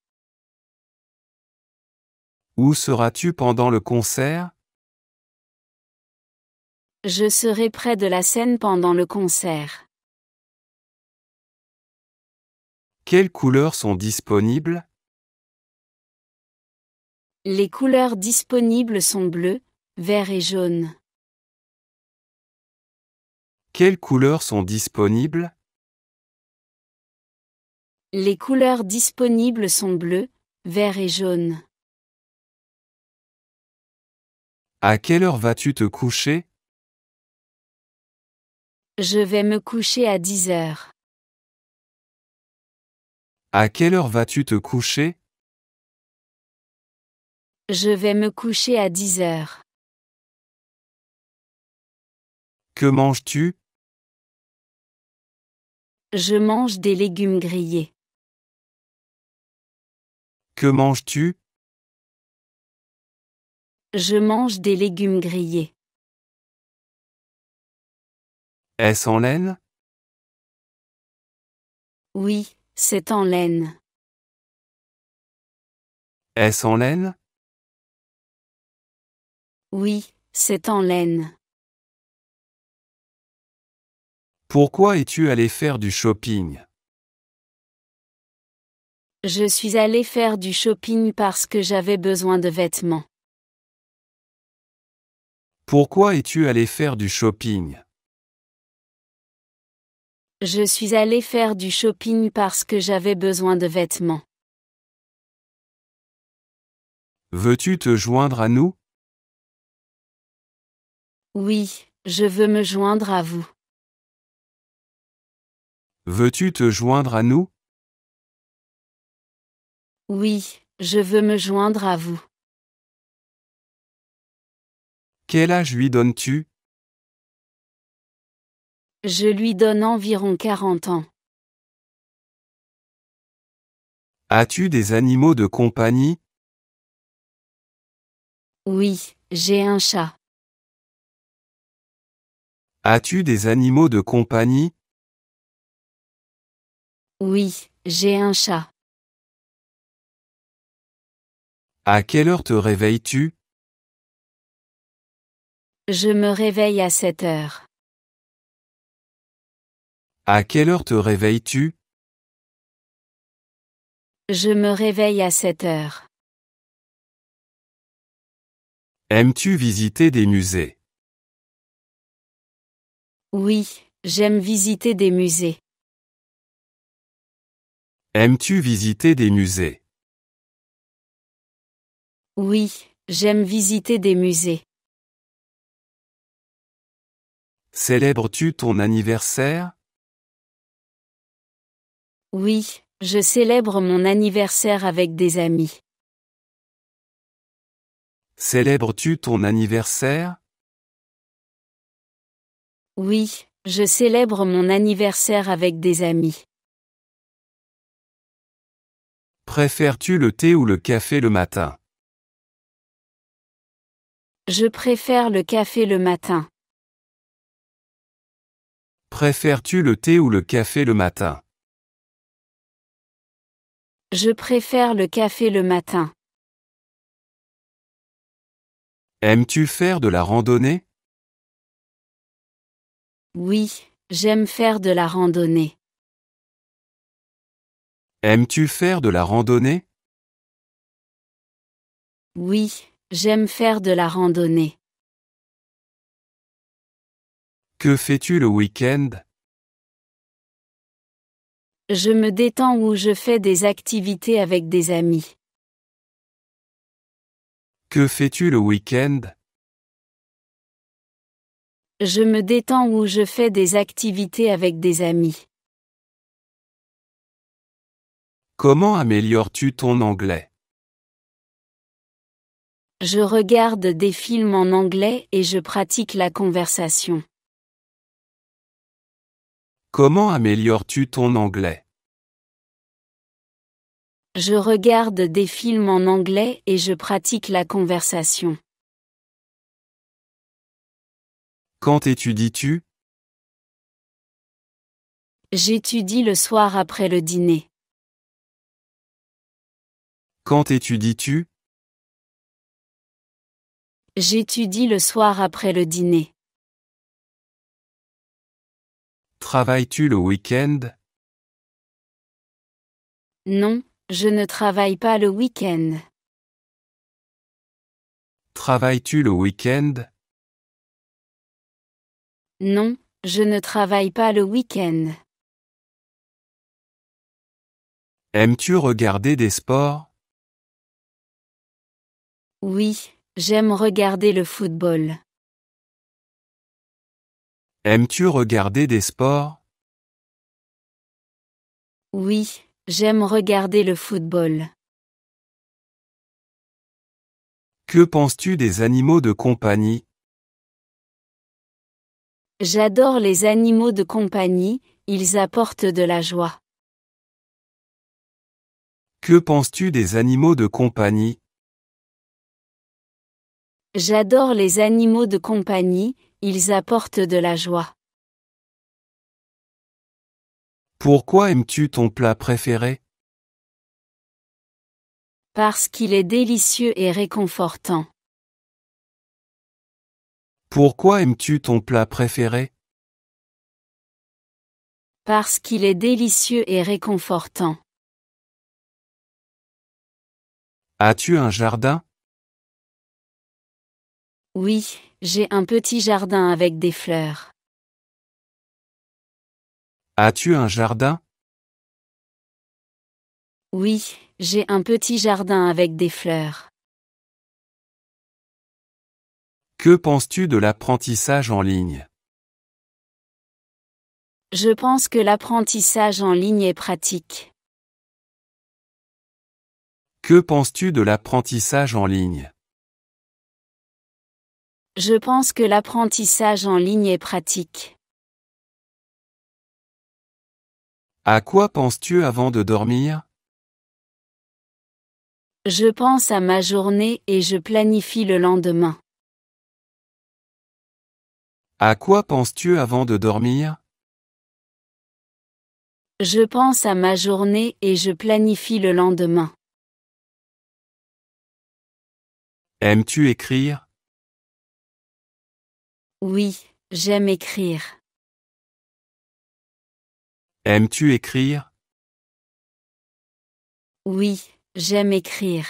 Où seras-tu pendant le concert? Je serai près de la scène pendant le concert. Quelles couleurs sont disponibles? Les couleurs disponibles sont bleu, vert et jaune. Quelles couleurs sont disponibles? Les couleurs disponibles sont bleu, vert et jaune. À quelle heure vas-tu te coucher? Je vais me coucher à 10 heures. À quelle heure vas-tu te coucher? Je vais me coucher à 10 heures. Que manges-tu? Je mange des légumes grillés. Que manges-tu? Je mange des légumes grillés. Est-ce en laine? Oui, c'est en laine. Est-ce en laine? Oui, c'est en laine. Pourquoi es-tu allé faire du shopping? Je suis allé faire du shopping parce que j'avais besoin de vêtements. Pourquoi es-tu allé faire du shopping? Je suis allé faire du shopping parce que j'avais besoin de vêtements. Veux-tu te joindre à nous? Oui, je veux me joindre à vous. Veux-tu te joindre à nous? Oui, je veux me joindre à vous. Quel âge lui donnes-tu? Je lui donne environ 40 ans. As-tu des animaux de compagnie? Oui, j'ai un chat. As-tu des animaux de compagnie? Oui, j'ai un chat. À quelle heure te réveilles-tu? Je me réveille à 7 heures. À quelle heure te réveilles-tu? Je me réveille à 7 heures. Aimes-tu visiter des musées? Oui, j'aime visiter des musées. Aimes-tu visiter des musées? Oui, j'aime visiter des musées. Célèbres-tu ton anniversaire? Oui, je célèbre mon anniversaire avec des amis. Célèbres-tu ton anniversaire? Oui, je célèbre mon anniversaire avec des amis. Préfères-tu le thé ou le café le matin? Je préfère le café le matin. Préfères-tu le thé ou le café le matin? Je préfère le café le matin. Aimes-tu faire de la randonnée? Oui, j'aime faire de la randonnée. Aimes-tu faire de la randonnée? Oui, j'aime faire de la randonnée. Que fais-tu le week-end? Je me détends ou je fais des activités avec des amis. Que fais-tu le week-end? Je me détends ou je fais des activités avec des amis. Comment améliores-tu ton anglais? Je regarde des films en anglais et je pratique la conversation. Comment améliores-tu ton anglais? Je regarde des films en anglais et je pratique la conversation. Quand étudies-tu? J'étudie le soir après le dîner. Quand étudies-tu? J'étudie le soir après le dîner. Travailles-tu le week-end? Non, je ne travaille pas le week-end. Travailles-tu le week-end? Non, je ne travaille pas le week-end. Aimes-tu regarder des sports? Oui, j'aime regarder le football. Aimes-tu regarder des sports? Oui, j'aime regarder le football. Que penses-tu des animaux de compagnie? J'adore les animaux de compagnie, ils apportent de la joie. Que penses-tu des animaux de compagnie? J'adore les animaux de compagnie, ils apportent de la joie. Pourquoi aimes-tu ton plat préféré? Parce qu'il est délicieux et réconfortant. Pourquoi aimes-tu ton plat préféré? Parce qu'il est délicieux et réconfortant. As-tu un jardin? Oui, j'ai un petit jardin avec des fleurs. As-tu un jardin? Oui, j'ai un petit jardin avec des fleurs. Que penses-tu de l'apprentissage en ligne? Je pense que l'apprentissage en ligne est pratique. Que penses-tu de l'apprentissage en ligne? Je pense que l'apprentissage en ligne est pratique. À quoi penses-tu avant de dormir? Je pense à ma journée et je planifie le lendemain. À quoi penses-tu avant de dormir? Je pense à ma journée et je planifie le lendemain. Aimes-tu écrire? Oui, j'aime écrire. Aimes-tu écrire? Oui, j'aime écrire.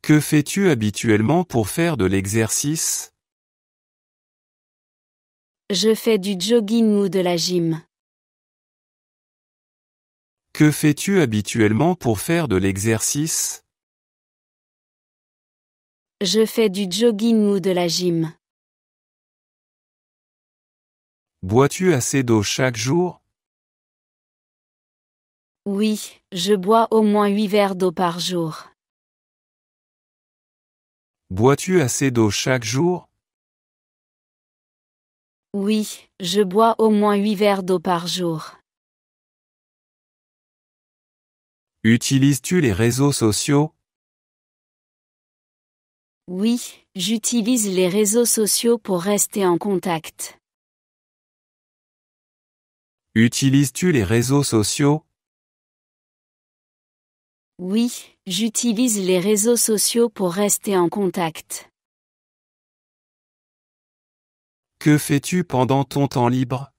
Que fais-tu habituellement pour faire de l'exercice? Je fais du jogging ou de la gym. Que fais-tu habituellement pour faire de l'exercice? Je fais du jogging ou de la gym. Bois-tu assez d'eau chaque jour? Oui, je bois au moins 8 verres d'eau par jour. Bois-tu assez d'eau chaque jour? Oui, je bois au moins 8 verres d'eau par jour. Utilises-tu les réseaux sociaux? Oui, j'utilise les réseaux sociaux pour rester en contact. Utilises-tu les réseaux sociaux? Oui, j'utilise les réseaux sociaux pour rester en contact. Que fais-tu pendant ton temps libre?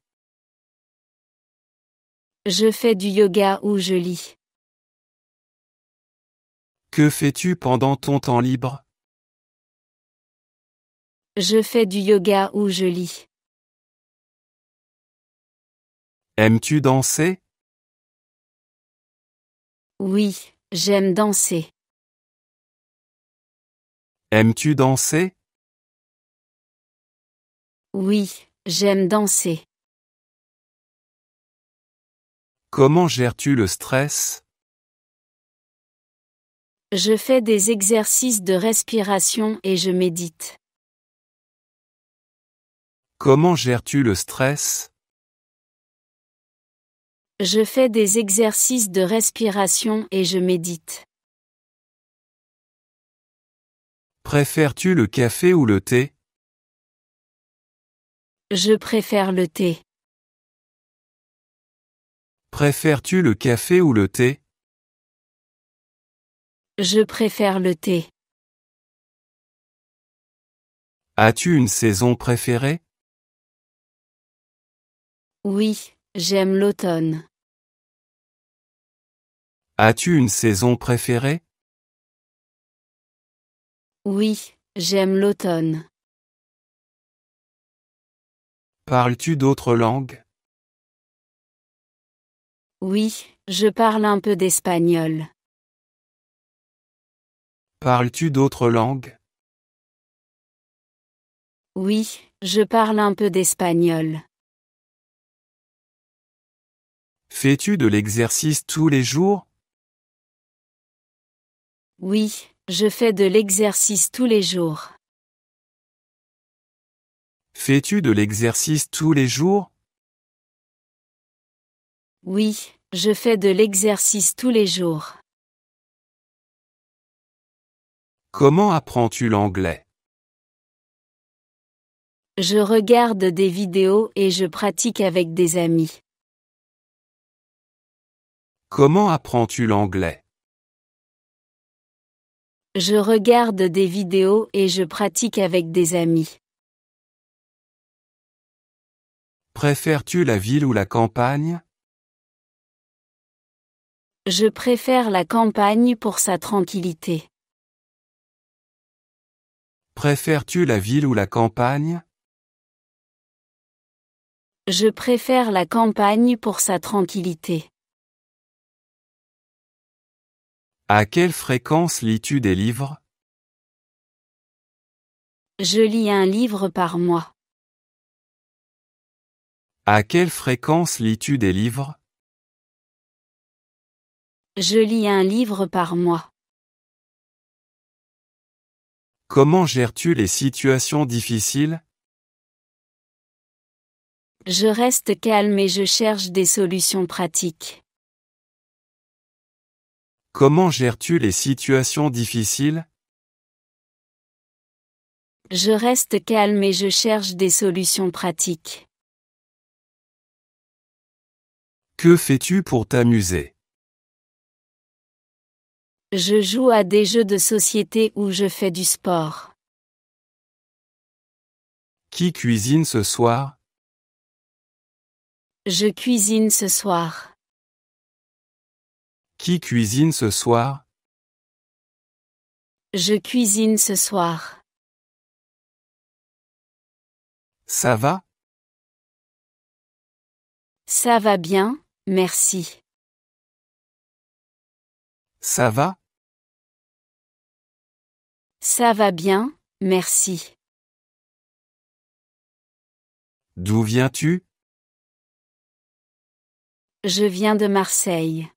Je fais du yoga ou je lis. Que fais-tu pendant ton temps libre? Je fais du yoga ou je lis. Aimes-tu danser? Oui, j'aime danser. Aimes-tu danser? Oui, j'aime danser. Comment gères-tu le stress? Je fais des exercices de respiration et je médite. Comment gères-tu le stress? Je fais des exercices de respiration et je médite. Préfères-tu le café ou le thé? Je préfère le thé. Préfères-tu le café ou le thé? Je préfère le thé. As-tu une saison préférée? Oui, j'aime l'automne. As-tu une saison préférée? Oui, j'aime l'automne. Parles-tu d'autres langues? Oui, je parle un peu d'espagnol. Parles-tu d'autres langues? Oui, je parle un peu d'espagnol. Fais-tu de l'exercice tous les jours? Oui, je fais de l'exercice tous les jours. Fais-tu de l'exercice tous les jours? Oui, je fais de l'exercice tous les jours. Comment apprends-tu l'anglais? Je regarde des vidéos et je pratique avec des amis. Comment apprends-tu l'anglais? Je regarde des vidéos et je pratique avec des amis. Préfères-tu la ville ou la campagne? Je préfère la campagne pour sa tranquillité. Préfères-tu la ville ou la campagne? Je préfère la campagne pour sa tranquillité. À quelle fréquence lis-tu des livres? Je lis un livre par mois. À quelle fréquence lis-tu des livres? Je lis un livre par mois. Comment gères-tu les situations difficiles? Je reste calme et je cherche des solutions pratiques. Comment gères-tu les situations difficiles? Je reste calme et je cherche des solutions pratiques. Que fais-tu pour t'amuser? Je joue à des jeux de société ou je fais du sport. Qui cuisine ce soir? Je cuisine ce soir. Qui cuisine ce soir? Je cuisine ce soir. Ça va? Ça va bien, merci. Ça va? Ça va bien, merci. D'où viens-tu? Je viens de Marseille.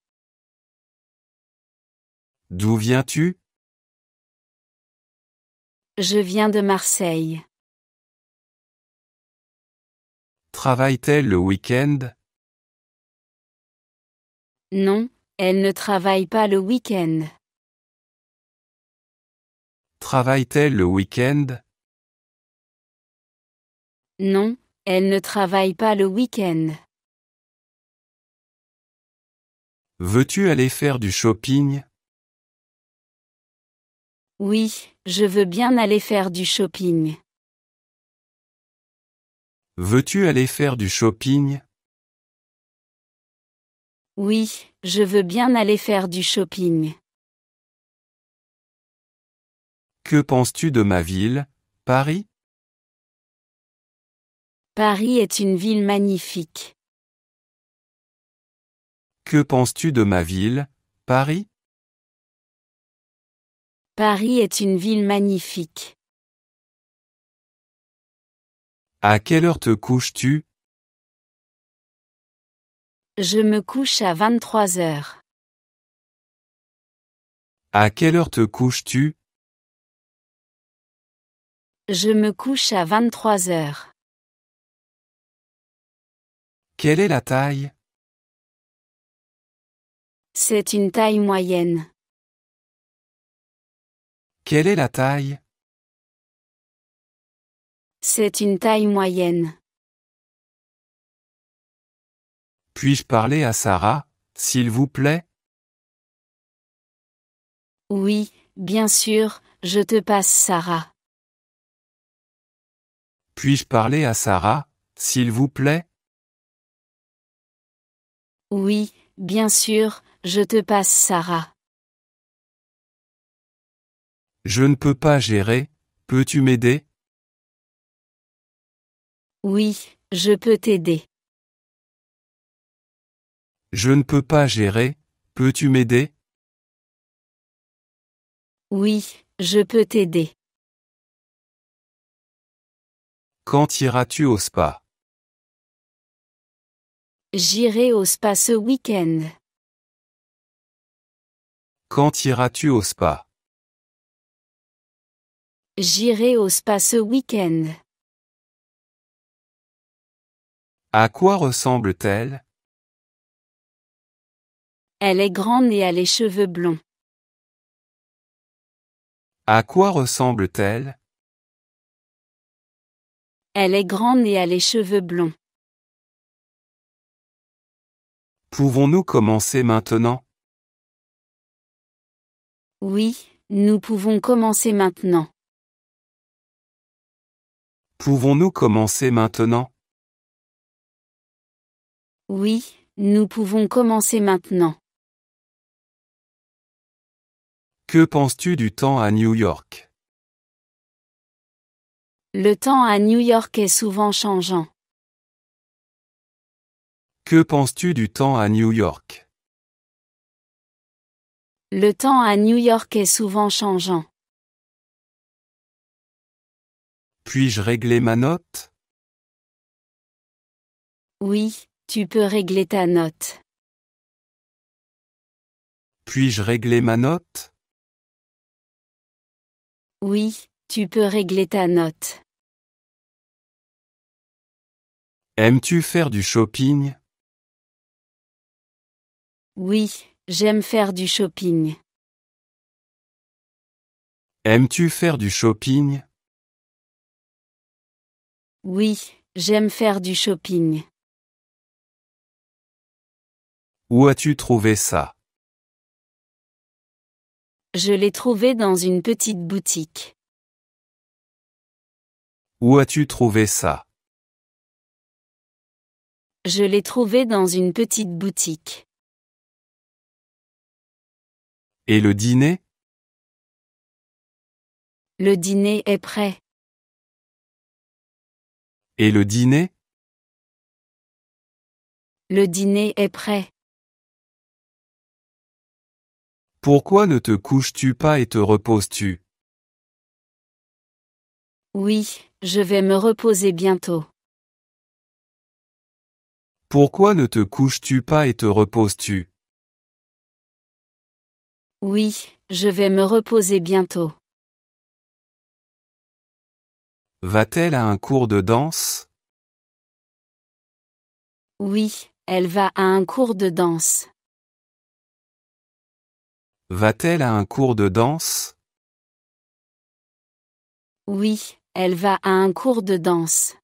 D'où viens-tu? Je viens de Marseille. Travaille-t-elle le week-end? Non, elle ne travaille pas le week-end. Travaille-t-elle le week-end? Non, elle ne travaille pas le week-end. Veux-tu aller faire du shopping? Oui, je veux bien aller faire du shopping. Veux-tu aller faire du shopping? Oui, je veux bien aller faire du shopping. Que penses-tu de ma ville, Paris? Paris est une ville magnifique. Que penses-tu de ma ville, Paris? Paris est une ville magnifique. À quelle heure te couches-tu? Je me couche à 23 heures. À quelle heure te couches-tu? Je me couche à 23 heures. Quelle est la taille? C'est une taille moyenne. Quelle est la taille? C'est une taille moyenne. Puis-je parler à Sarah, s'il vous plaît? Oui, bien sûr, je te passe Sarah. Puis-je parler à Sarah, s'il vous plaît? Oui, bien sûr, je te passe Sarah. Je ne peux pas gérer, peux-tu m'aider? Oui, je peux t'aider. Je ne peux pas gérer, peux-tu m'aider? Oui, je peux t'aider. Quand iras-tu au spa? J'irai au spa ce week-end. Quand iras-tu au spa? J'irai au spa ce week-end. À quoi ressemble-t-elle? Elle est grande et a les cheveux blonds. À quoi ressemble-t-elle? Elle est grande et a les cheveux blonds. Pouvons-nous commencer maintenant? Oui, nous pouvons commencer maintenant. Pouvons-nous commencer maintenant? Oui, nous pouvons commencer maintenant. Que penses-tu du temps à New York? Le temps à New York est souvent changeant. Que penses-tu du temps à New York? Le temps à New York est souvent changeant. Puis-je régler ma note? Oui, tu peux régler ta note. Puis-je régler ma note? Oui, tu peux régler ta note. Aimes-tu faire du shopping? Oui, j'aime faire du shopping. Aimes-tu faire du shopping? Oui, j'aime faire du shopping. Où as-tu trouvé ça? Je l'ai trouvé dans une petite boutique. Où as-tu trouvé ça? Je l'ai trouvé dans une petite boutique. Et le dîner? Le dîner est prêt. Et le dîner? Le dîner est prêt. Pourquoi ne te couches-tu pas et te reposes-tu? Oui, je vais me reposer bientôt. Pourquoi ne te couches-tu pas et te reposes-tu? Oui, je vais me reposer bientôt. Va-t-elle à un cours de danse? Oui, elle va à un cours de danse. Va-t-elle à un cours de danse? Oui, elle va à un cours de danse.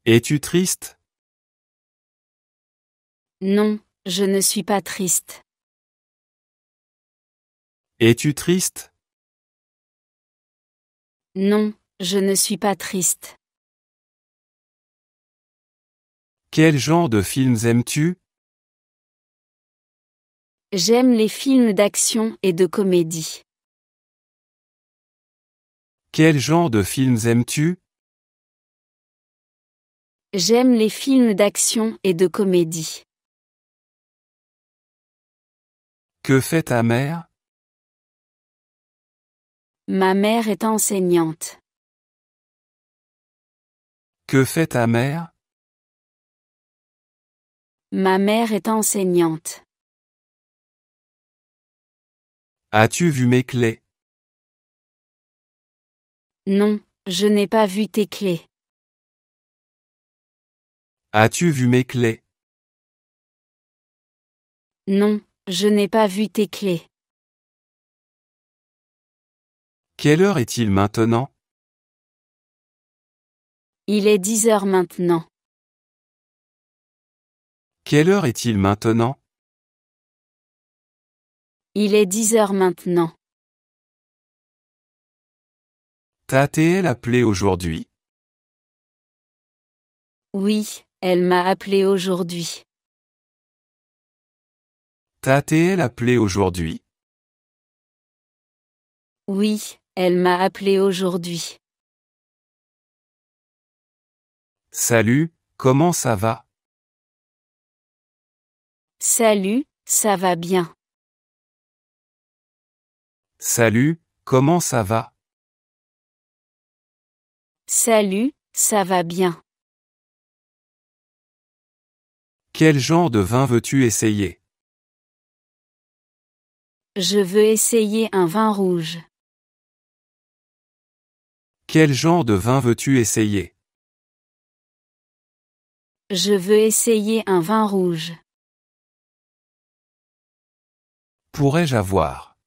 Es-tu triste? Non, je ne suis pas triste. Es-tu triste? Non, je ne suis pas triste. Quel genre de films aimes-tu? J'aime les films d'action et de comédie. Quel genre de films aimes-tu? J'aime les films d'action et de comédie. Que fait ta mère? Ma mère est enseignante. Que fait ta mère? Ma mère est enseignante. As-tu vu mes clés? Non, je n'ai pas vu tes clés. As-tu vu mes clés? Non, je n'ai pas vu tes clés. Quelle heure est-il maintenant? Il est 10 heures maintenant. Quelle heure est-il maintenant? Il est 10 heures maintenant. T'a-t-elle appelé aujourd'hui? Oui, elle m'a appelé aujourd'hui. T'a-t-elle appelé aujourd'hui? Oui, elle m'a appelé aujourd'hui. Salut, comment ça va? Salut, ça va bien. Salut, comment ça va? Salut, ça va bien. Quel genre de vin veux-tu essayer? Je veux essayer un vin rouge. Quel genre de vin veux-tu essayer? Je veux essayer un vin rouge. Pourrais-je avoir?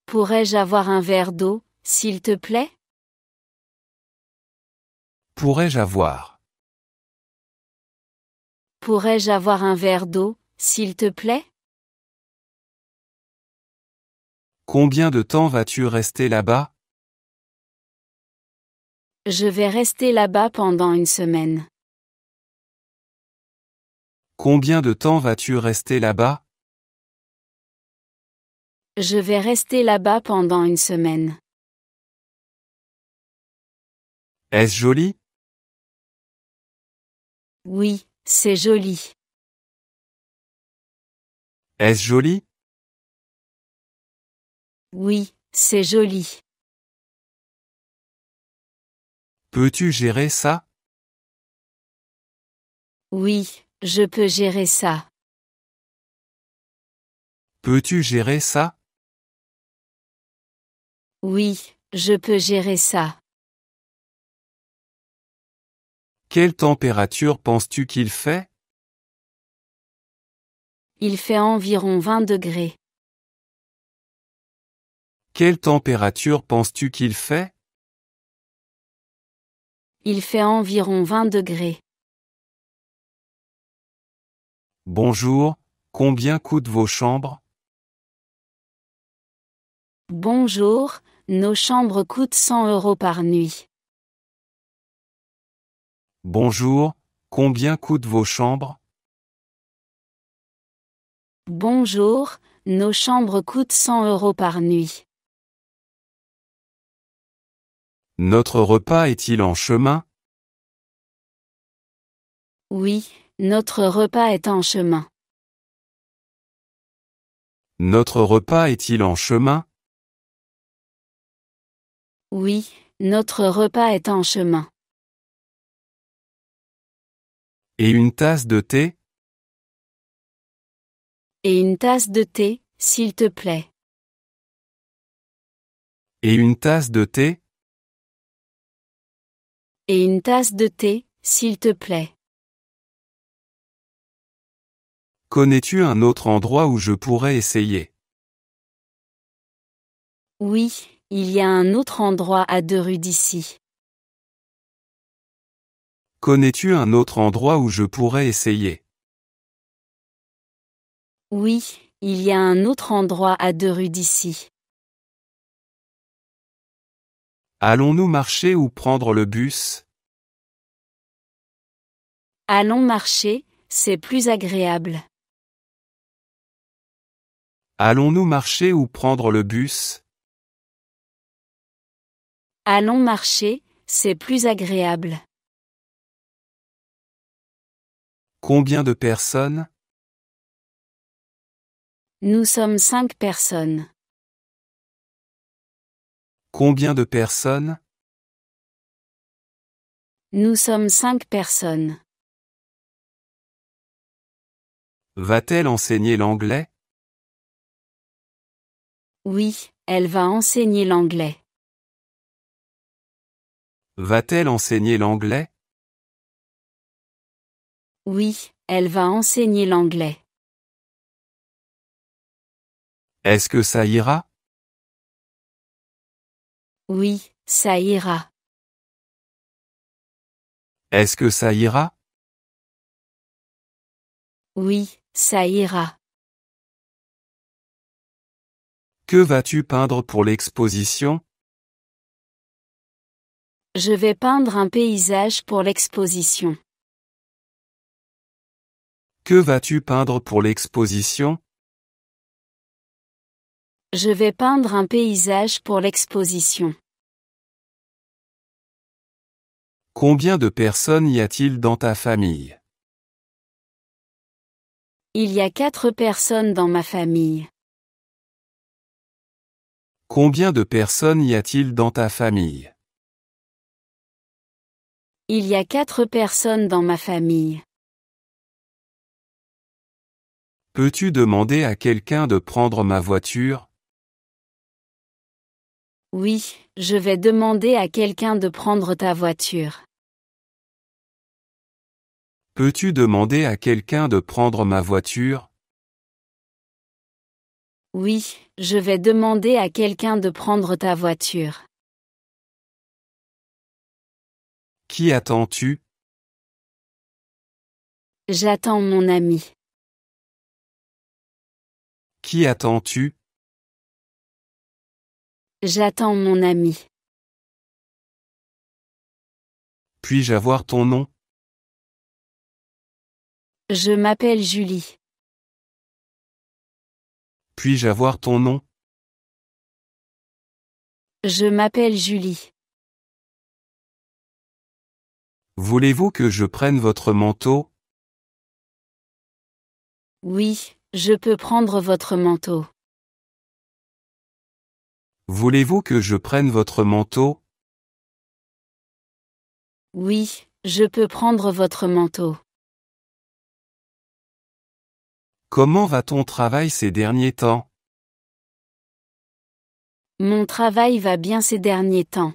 Pourrais-je avoir un verre d'eau, s'il te plaît? Pourrais-je avoir? Pourrais-je avoir un verre d'eau, s'il te plaît? Combien de temps vas-tu rester là-bas? Je vais rester là-bas pendant une semaine. Combien de temps vas-tu rester là-bas? Je vais rester là-bas pendant une semaine. Est-ce joli? Oui, c'est joli. Est-ce joli? Oui, c'est joli. Peux-tu gérer ça? Oui, je peux gérer ça. Peux-tu gérer ça? Oui, je peux gérer ça. Quelle température penses-tu qu'il fait? Il fait environ 20 degrés. Quelle température penses-tu qu'il fait? Il fait environ 20 degrés. Bonjour, combien coûtent vos chambres? Bonjour, nos chambres coûtent 100 € par nuit. Bonjour, combien coûtent vos chambres? Bonjour, nos chambres coûtent 100 € par nuit. Notre repas est-il en chemin? Oui, notre repas est en chemin. Notre repas est-il en chemin? Oui, notre repas est en chemin. Et une tasse de thé? Et une tasse de thé, s'il te plaît. Et une tasse de thé? Et une tasse de thé, s'il te plaît. Connais-tu un autre endroit où je pourrais essayer? Oui, il y a un autre endroit à 2 rues d'ici. Connais-tu un autre endroit où je pourrais essayer? Oui, il y a un autre endroit à 2 rues d'ici. Allons-nous marcher ou prendre le bus? Allons marcher, c'est plus agréable. Allons-nous marcher ou prendre le bus? Allons marcher, c'est plus agréable. Combien de personnes? Nous sommes 5 personnes. Combien de personnes? Nous sommes 5 personnes. Va-t-elle enseigner l'anglais? Oui, elle va enseigner l'anglais. Va-t-elle enseigner l'anglais? Oui, elle va enseigner l'anglais. Est-ce que ça ira? Oui, ça ira. Est-ce que ça ira? Oui, ça ira. Que vas-tu peindre pour l'exposition? Je vais peindre un paysage pour l'exposition. Que vas-tu peindre pour l'exposition? Je vais peindre un paysage pour l'exposition. Combien de personnes y a-t-il dans ta famille? Il y a 4 personnes dans ma famille. Combien de personnes y a-t-il dans ta famille? Il y a 4 personnes dans ma famille. Peux-tu demander à quelqu'un de prendre ma voiture? Oui, je vais demander à quelqu'un de prendre ta voiture. Peux-tu demander à quelqu'un de prendre ma voiture? Oui, je vais demander à quelqu'un de prendre ta voiture. Qui attends-tu? J'attends mon ami. Qui attends-tu? J'attends mon ami. Puis-je avoir ton nom? Je m'appelle Julie. Puis-je avoir ton nom? Je m'appelle Julie. Voulez-vous que je prenne votre manteau? Oui, je peux prendre votre manteau. Voulez-vous que je prenne votre manteau? Oui, je peux prendre votre manteau. Comment va ton travail ces derniers temps? Mon travail va bien ces derniers temps.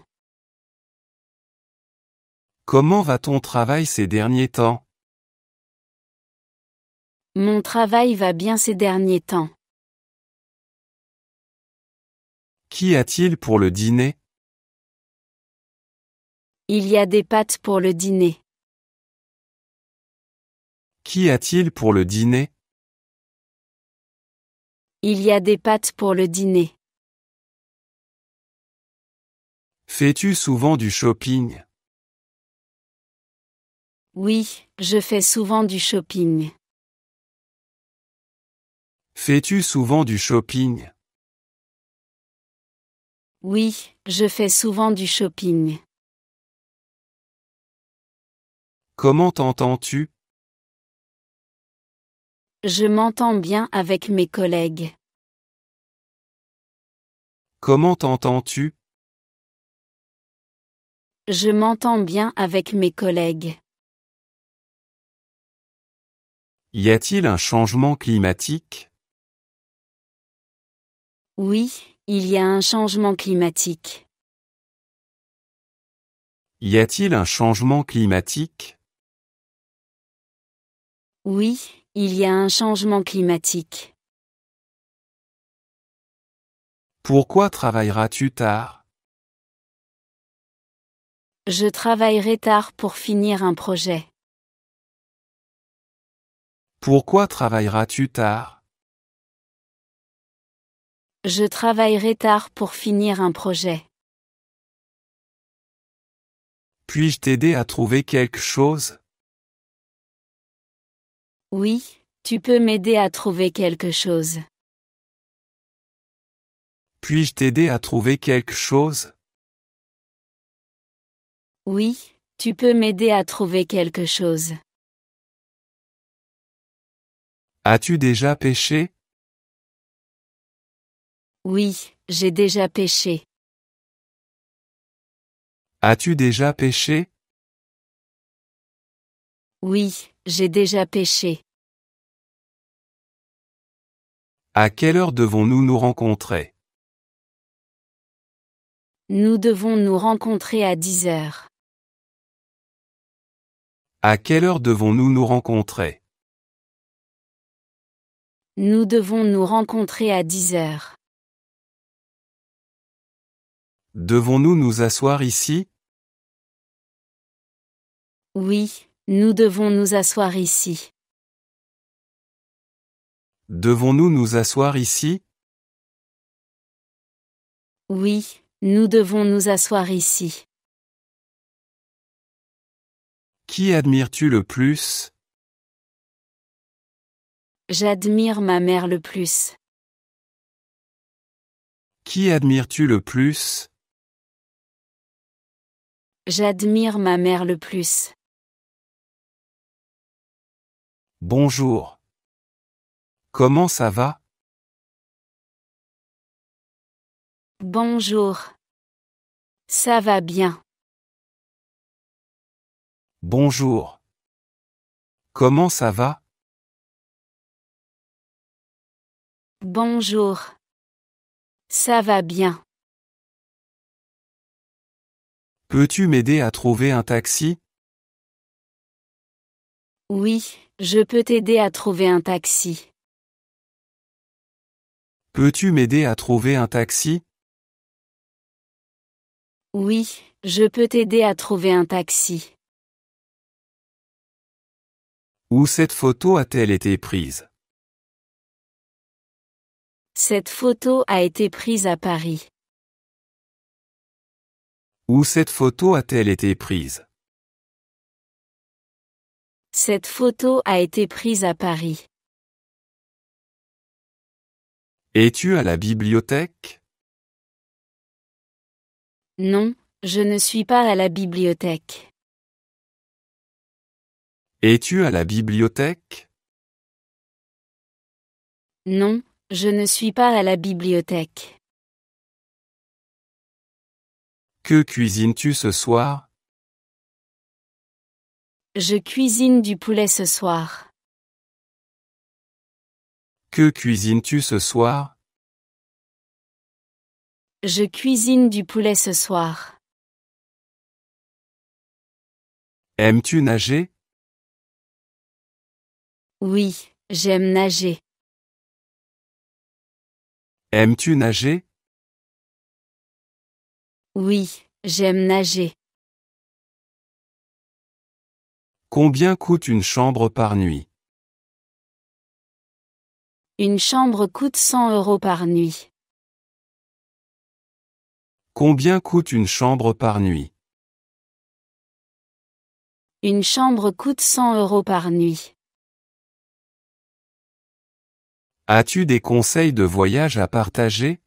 Comment va ton travail ces derniers temps? Mon travail va bien ces derniers temps. Qu'y a-t-il pour le dîner? Il y a des pâtes pour le dîner. Qu'y a-t-il pour le dîner? Il y a des pâtes pour le dîner. Fais-tu souvent du shopping? Oui, je fais souvent du shopping. Fais-tu souvent du shopping? Oui, je fais souvent du shopping. Comment t'entends-tu? Je m'entends bien avec mes collègues. Comment t'entends-tu? Je m'entends bien avec mes collègues. Y a-t-il un changement climatique? Oui, il y a un changement climatique. Y a-t-il un changement climatique? Oui, il y a un changement climatique. Pourquoi travailleras-tu tard? Je travaillerai tard pour finir un projet. Pourquoi travailleras-tu tard? Je travaillerai tard pour finir un projet. Puis-je t'aider à trouver quelque chose? Oui, tu peux m'aider à trouver quelque chose. Puis-je t'aider à trouver quelque chose? Oui, tu peux m'aider à trouver quelque chose. As-tu déjà pêché? Oui, j'ai déjà pêché. As-tu déjà pêché? Oui, j'ai déjà pêché. À quelle heure devons-nous nous rencontrer? Nous devons nous rencontrer à 10 heures. À quelle heure devons-nous nous rencontrer? Nous devons nous rencontrer à 10 heures. Devons-nous nous asseoir ici? Oui, nous devons nous asseoir ici. Devons-nous nous asseoir ici? Oui, nous devons nous asseoir ici. Qui admires-tu le plus? J'admire ma mère le plus. Qui admires-tu le plus? J'admire ma mère le plus. Bonjour. Comment ça va? Bonjour. Ça va bien. Bonjour. Comment ça va? Bonjour. Ça va bien. Peux-tu m'aider à trouver un taxi? Oui, je peux t'aider à trouver un taxi. Peux-tu m'aider à trouver un taxi? Oui, je peux t'aider à trouver un taxi. Où cette photo a-t-elle été prise? Cette photo a été prise à Paris. Où cette photo a-t-elle été prise? Cette photo a été prise à Paris. Es-tu à la bibliothèque? Non, je ne suis pas à la bibliothèque. Es-tu à la bibliothèque? Non, je ne suis pas à la bibliothèque. Que cuisines-tu ce soir? Je cuisine du poulet ce soir. Que cuisines-tu ce soir? Je cuisine du poulet ce soir. Aimes-tu nager? Oui, j'aime nager. Aimes-tu nager? Oui, j'aime nager. Combien coûte une chambre par nuit? Une chambre coûte 100 € par nuit. Combien coûte une chambre par nuit? Une chambre coûte 100 € par nuit. As-tu des conseils de voyage à partager?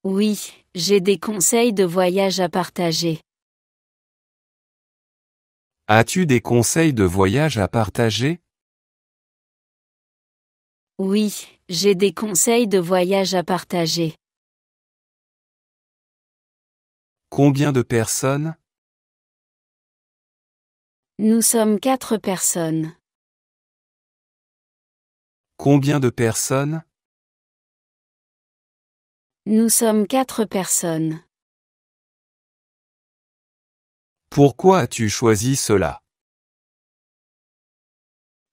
Oui, j'ai des conseils de voyage à partager. As-tu des conseils de voyage à partager? Oui, j'ai des conseils de voyage à partager. Combien de personnes? Nous sommes 4 personnes. Combien de personnes? Nous sommes 4 personnes. Pourquoi as-tu choisi cela?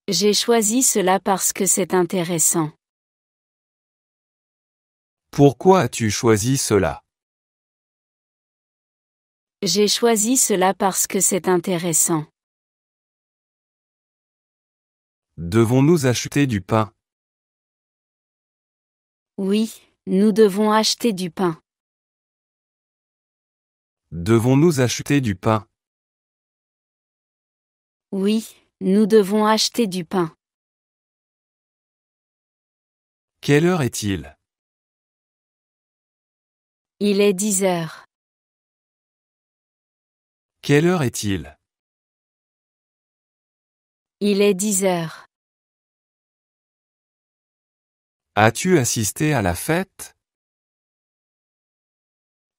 J'ai choisi cela parce que c'est intéressant. Pourquoi as-tu choisi cela? J'ai choisi cela parce que c'est intéressant. Devons-nous acheter du pain? Oui, nous devons acheter du pain. Devons-nous acheter du pain? Oui, nous devons acheter du pain. Quelle heure est-il? Il est 10 heures. Quelle heure est-il? Il est 10 heures. As-tu assisté à la fête?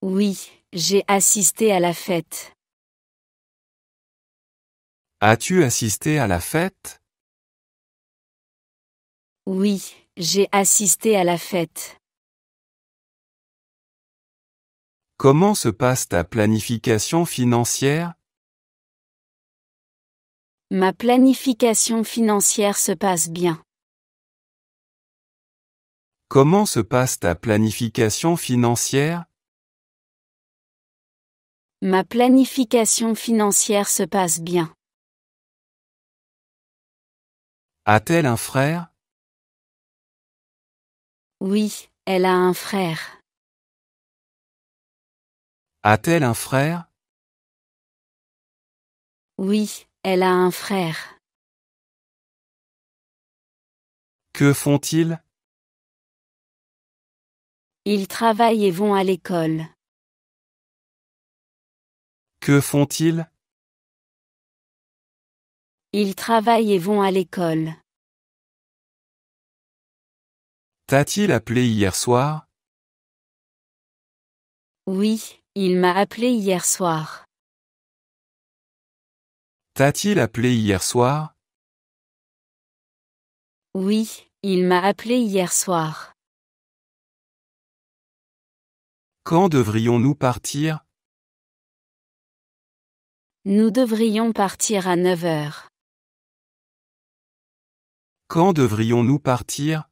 Oui, j'ai assisté à la fête. As-tu assisté à la fête? Oui, j'ai assisté à la fête. Comment se passe ta planification financière? Ma planification financière se passe bien. Comment se passe ta planification financière? Ma planification financière se passe bien. A-t-elle un frère? Oui, elle a un frère. A-t-elle un frère? Oui, elle a un frère. Que font-ils? Ils travaillent et vont à l'école. Que font-ils? Ils travaillent et vont à l'école. T'a-t-il appelé hier soir? Oui, il m'a appelé hier soir. T'a-t-il appelé hier soir? Oui, il m'a appelé hier soir. Quand devrions-nous partir? Nous devrions partir à 9 heures. Quand devrions-nous partir?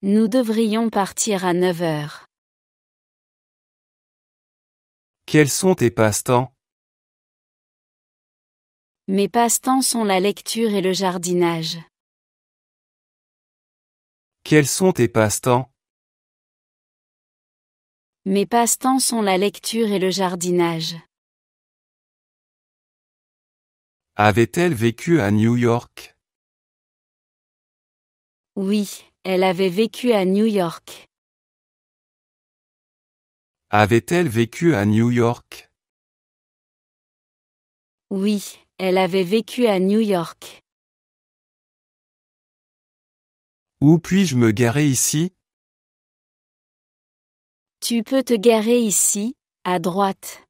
Nous devrions partir à 9 heures. Quels sont tes passe-temps? Mes passe-temps sont la lecture et le jardinage. Quels sont tes passe-temps? Mes passe-temps sont la lecture et le jardinage. Avait-elle vécu à New York? Oui, elle avait vécu à New York. Avait-elle vécu à New York? Oui, elle avait vécu à New York. Où puis-je me garer ici? Tu peux te garer ici, à droite.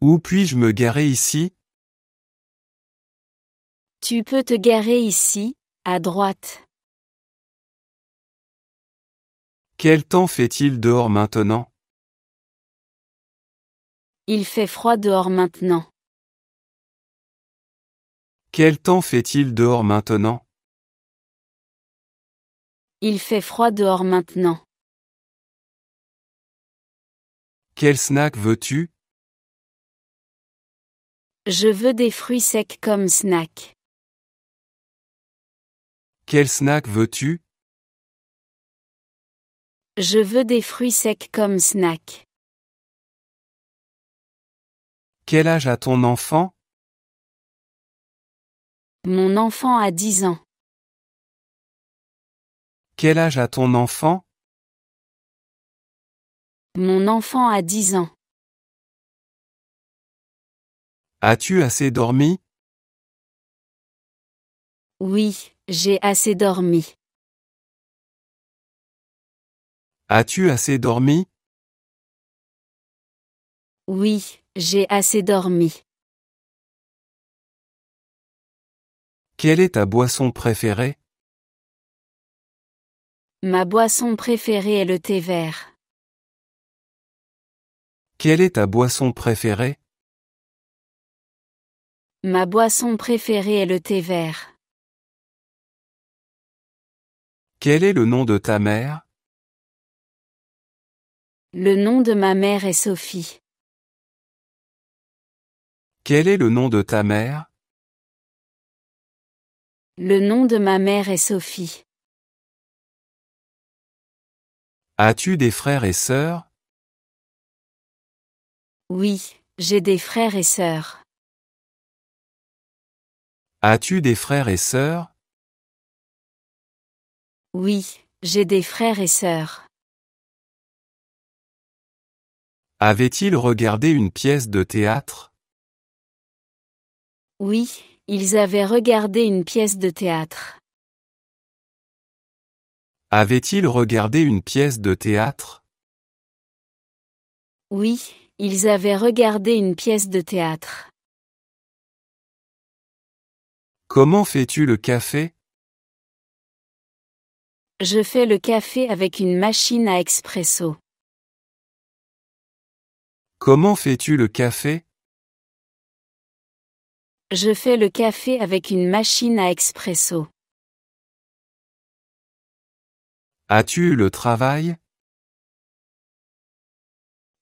Où puis-je me garer ici? Tu peux te garer ici, à droite. Quel temps fait-il dehors maintenant? Il fait froid dehors maintenant. Quel temps fait-il dehors maintenant? Il fait froid dehors maintenant. Quel snack veux-tu? Je veux des fruits secs comme snack. Quel snack veux-tu? Je veux des fruits secs comme snack. Quel âge a ton enfant? Mon enfant a 10 ans. Quel âge a ton enfant? Mon enfant a 10 ans. As-tu assez dormi? Oui, j'ai assez dormi. As-tu assez dormi? Oui, j'ai assez dormi. Quelle est ta boisson préférée? Ma boisson préférée est le thé vert. Quelle est ta boisson préférée? Ma boisson préférée est le thé vert. Quel est le nom de ta mère? Le nom de ma mère est Sophie. Quel est le nom de ta mère? Le nom de ma mère est Sophie. As-tu des frères et sœurs? Oui, j'ai des frères et sœurs. As-tu des frères et sœurs? Oui, j'ai des frères et sœurs. Avaient-ils regardé une pièce de théâtre? Oui, ils avaient regardé une pièce de théâtre. Avaient-ils regardé une pièce de théâtre? Oui, ils avaient regardé une pièce de théâtre. Comment fais-tu le café? Je fais le café avec une machine à expresso. Comment fais-tu le café? Je fais le café avec une machine à expresso. As-tu eu le travail?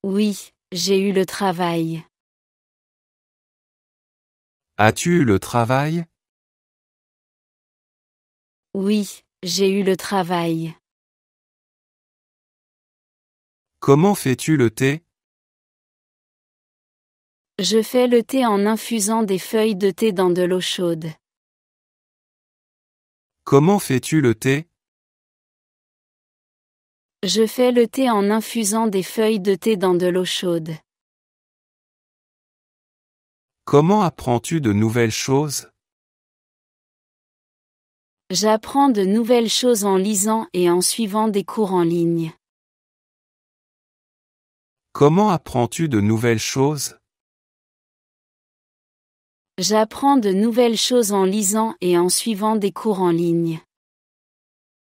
Oui, j'ai eu le travail. As-tu eu le travail? Oui, j'ai eu le travail. Comment fais-tu le thé? Je fais le thé en infusant des feuilles de thé dans de l'eau chaude. Comment fais-tu le thé? Je fais le thé en infusant des feuilles de thé dans de l'eau chaude. Comment apprends-tu de nouvelles choses? J'apprends de nouvelles choses en lisant et en suivant des cours en ligne. Comment apprends-tu de nouvelles choses? J'apprends de nouvelles choses en lisant et en suivant des cours en ligne.